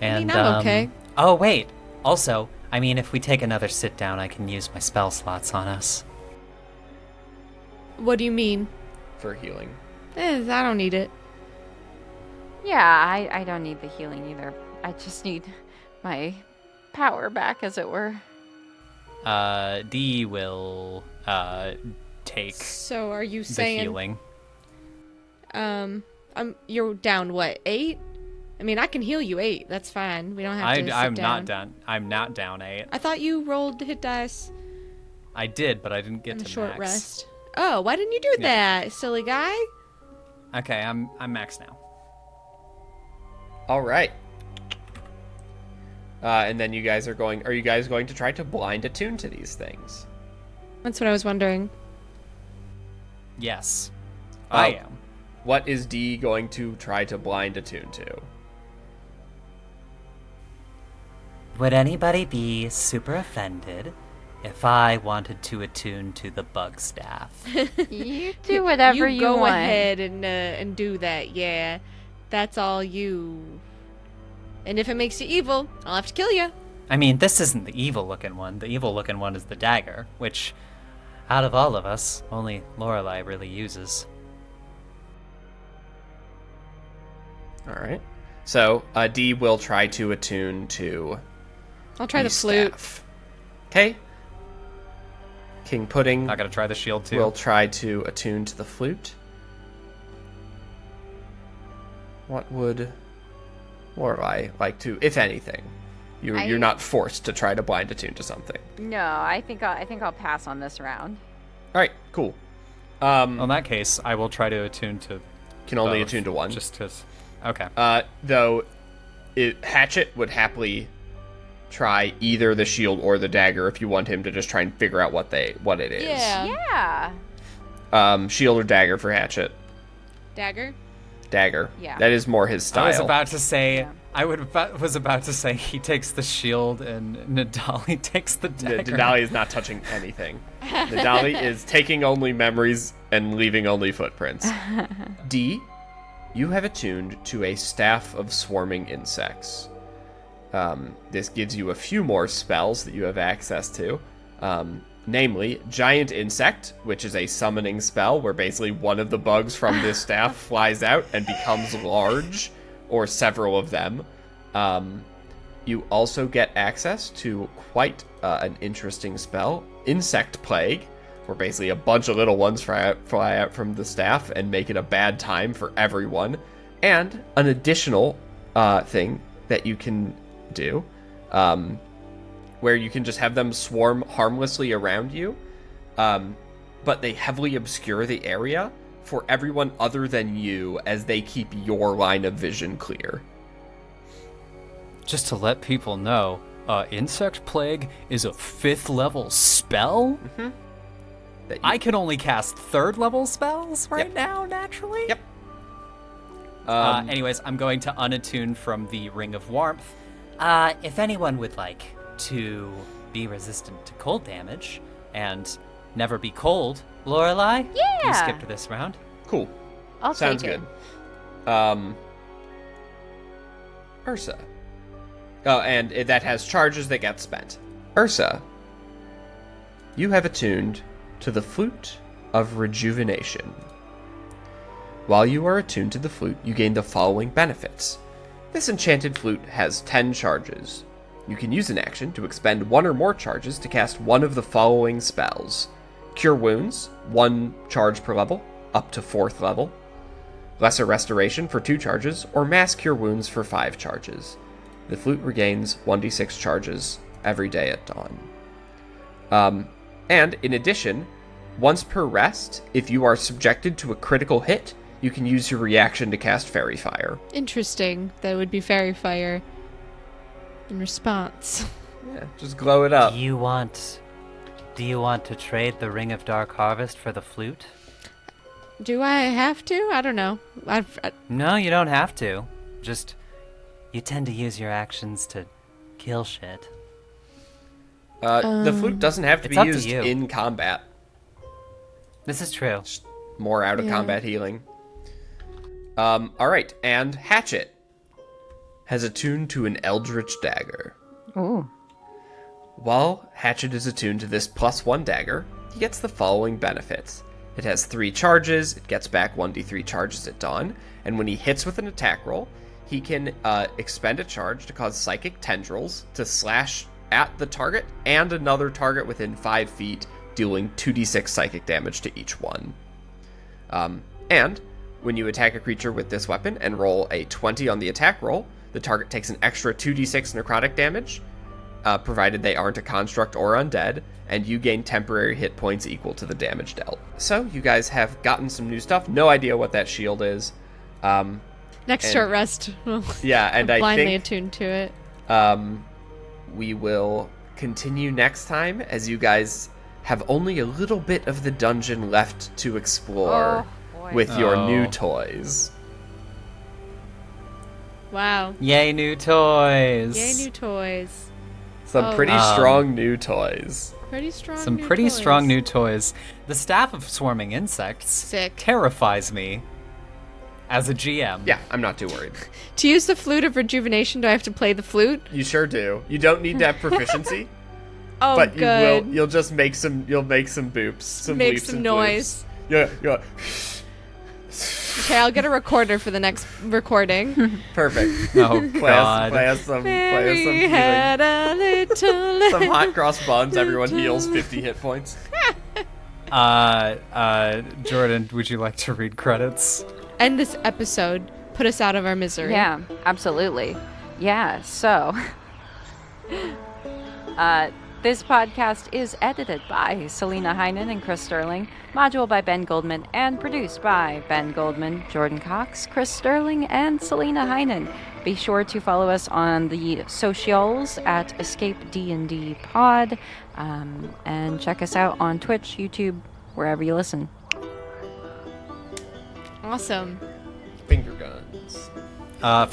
Speaker 5: And
Speaker 4: I'm okay.
Speaker 5: Oh wait. Also, I mean, if we take another sit down, I can use my spell slots on us.
Speaker 4: What do you mean?
Speaker 2: For healing.
Speaker 4: I don't need it.
Speaker 1: Yeah, I don't need the healing either. I just need my power back, as it were.
Speaker 3: D will take
Speaker 4: So are you
Speaker 3: the
Speaker 4: saying
Speaker 3: healing.
Speaker 4: you're down what, 8? I mean, I can heal you 8. That's fine. We don't have to sit
Speaker 3: I'm
Speaker 4: down.
Speaker 3: not down. I'm not down 8.
Speaker 4: I thought you rolled hit dice
Speaker 3: I did, but I didn't get
Speaker 4: and
Speaker 3: to
Speaker 4: short
Speaker 3: max.
Speaker 4: rest. Oh, why didn't you do that, silly guy?
Speaker 3: Okay, I'm max now.
Speaker 2: All right. And then are you guys going to try to blind attune to these things?
Speaker 4: That's what I was wondering.
Speaker 3: Yes,
Speaker 2: Oh.
Speaker 3: I am.
Speaker 2: What is D going to try to blind attune to?
Speaker 5: Would anybody be super offended if I wanted to attune to the bug staff?
Speaker 1: You do whatever you
Speaker 4: go
Speaker 1: want.
Speaker 4: ahead and do that. Yeah, that's all you. And if it makes you evil, I'll have to kill you.
Speaker 3: I mean, this isn't the evil-looking one. The evil-looking one is the dagger, which,
Speaker 5: Out of all of us, only Lorelei really uses.
Speaker 2: All right. So D will try to attune to
Speaker 4: I'll try the flute.
Speaker 2: Okay. King Pudding
Speaker 3: I gotta try the shield too.
Speaker 2: will try to attune to the flute. What would Lorelei like to, if anything? You're not forced to try to blind attune to something.
Speaker 1: No, I think I'll pass on this round.
Speaker 2: All right, cool.
Speaker 3: In that case, I will try to attune to.
Speaker 2: Can only
Speaker 3: both,
Speaker 2: attune to one.
Speaker 3: Just because. Okay.
Speaker 2: Though, Hatchet would happily try either the shield or the dagger if you want him to just try and figure out what it is.
Speaker 4: Yeah.
Speaker 1: Yeah.
Speaker 2: Shield or dagger for Hatchet.
Speaker 4: Dagger.
Speaker 2: Dagger.
Speaker 1: Yeah.
Speaker 2: That is more his style.
Speaker 3: I was about to say.
Speaker 1: Yeah.
Speaker 3: Was about to say he takes the shield and Nadali takes the dagger.
Speaker 2: Nadali is not touching anything. Nadali is taking only memories and leaving only footprints. D, you have attuned to a staff of swarming insects. This gives you a few more spells that you have access to. Namely, Giant Insect, which is a summoning spell where basically one of the bugs from this staff flies out and becomes large, or several of them. You also get access to quite an interesting spell, Insect Plague, where basically a bunch of little ones fly out from the staff and make it a bad time for everyone. And an additional thing that you can do, where you can just have them swarm harmlessly around you, but they heavily obscure the area for everyone other than you, as they keep your line of vision clear.
Speaker 3: Just to let people know, Insect Plague is a 5th level spell?
Speaker 2: That you-
Speaker 3: I can only cast 3rd level spells right
Speaker 2: Yep.
Speaker 3: now, naturally?
Speaker 2: Yep.
Speaker 3: Anyways, I'm going to unattune from the Ring of Warmth.
Speaker 5: If anyone would like to be resistant to cold damage and never be cold, Lorelei, you
Speaker 1: Yeah.
Speaker 5: skipped this round.
Speaker 2: Cool.
Speaker 1: I'll
Speaker 2: Sounds
Speaker 1: take
Speaker 2: good.
Speaker 1: it.
Speaker 2: Ursa. Oh, and that has charges that get spent. Ursa, you have attuned to the Flute of Rejuvenation. While you are attuned to the flute, you gain the following benefits. This enchanted flute has 10 charges. You can use an action to expend 1 or more charges to cast one of the following spells: Cure Wounds, 1 charge per level, up to 4th level; Lesser Restoration for 2 charges, or Mass Cure Wounds for 5 charges. The flute regains 1d6 charges every day at dawn. And in addition, once per rest, if you are subjected to a critical hit, you can use your reaction to cast Fairy Fire.
Speaker 4: Interesting. That would be fairy fire in response.
Speaker 2: Yeah, just glow it up.
Speaker 5: Do you want to trade the Ring of Dark Harvest for the flute?
Speaker 4: Do I have to? I don't know.
Speaker 5: No, you don't have to. Just, you tend to use your actions to kill shit.
Speaker 2: The flute doesn't have to
Speaker 5: It's
Speaker 2: be
Speaker 5: up to
Speaker 2: used
Speaker 5: you.
Speaker 2: in combat.
Speaker 5: This is true.
Speaker 2: More out of
Speaker 4: Yeah.
Speaker 2: combat healing. Alright, and Hatchet has attuned to an Eldritch Dagger.
Speaker 1: Ooh.
Speaker 2: While Hatchet is attuned to this +1 dagger, he gets the following benefits. It has 3 charges, it gets back 1d3 charges at dawn, and when he hits with an attack roll, he can expend a charge to cause Psychic Tendrils to slash at the target and another target within 5 feet, dealing 2d6 psychic damage to each one. And when you attack a creature with this weapon and roll a 20 on the attack roll, the target takes an extra 2d6 necrotic damage, provided they aren't a construct or undead, and you gain temporary hit points equal to the damage dealt. So you guys have gotten some new stuff. No idea what that shield is.
Speaker 4: Next
Speaker 2: And-
Speaker 4: short rest.
Speaker 2: Yeah, and I
Speaker 4: blindly
Speaker 2: think
Speaker 4: attuned to it.
Speaker 2: we will continue next time, as you guys have only a little bit of the dungeon left to explore
Speaker 1: Oh, boy.
Speaker 2: with your new
Speaker 3: Oh.
Speaker 2: toys.
Speaker 4: Wow.
Speaker 3: Yay, new toys.
Speaker 4: Yay, new toys.
Speaker 2: Some
Speaker 4: Oh.
Speaker 2: pretty strong new toys.
Speaker 4: Pretty strong.
Speaker 3: Some
Speaker 4: new
Speaker 3: pretty
Speaker 4: toys.
Speaker 3: strong new toys. The staff of swarming insects
Speaker 4: Sick.
Speaker 3: terrifies me as a GM.
Speaker 2: Yeah, I'm not too worried.
Speaker 4: To use the flute of rejuvenation, do I have to play the flute?
Speaker 2: You sure do. You don't need to have proficiency,
Speaker 4: Oh,
Speaker 2: but you
Speaker 4: good.
Speaker 2: will. You'll just make some. You'll make some boops. Some
Speaker 4: Make
Speaker 2: bleeps
Speaker 4: some
Speaker 2: and
Speaker 4: noise.
Speaker 2: bloops. Yeah.
Speaker 4: Okay, I'll get a recorder for the next recording.
Speaker 2: Perfect.
Speaker 3: Oh
Speaker 2: Play us
Speaker 3: God.
Speaker 2: some
Speaker 4: Mary
Speaker 2: healing.
Speaker 4: had a little
Speaker 2: Some hot cross buns. Everyone heals 50 hit points.
Speaker 3: Jordan, would you like to read credits?
Speaker 4: End this episode. Put us out of our misery.
Speaker 1: Yeah, absolutely. Yeah, so this podcast is edited by Selena Heinen and Chris Sterling, module by Ben Goldman, and produced by Ben Goldman, Jordan Cox, Chris Sterling, and Selena Heinen. Be sure to follow us on the socials at Escape D&D Pod, and check us out on Twitch, YouTube, wherever you listen.
Speaker 4: Awesome.
Speaker 2: Finger guns.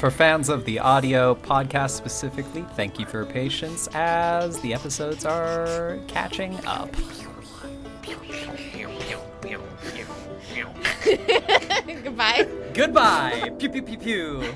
Speaker 3: For fans of the audio podcast specifically, thank you for your patience as the episodes are catching up.
Speaker 4: Goodbye.
Speaker 3: Goodbye! Pew pew pew pew!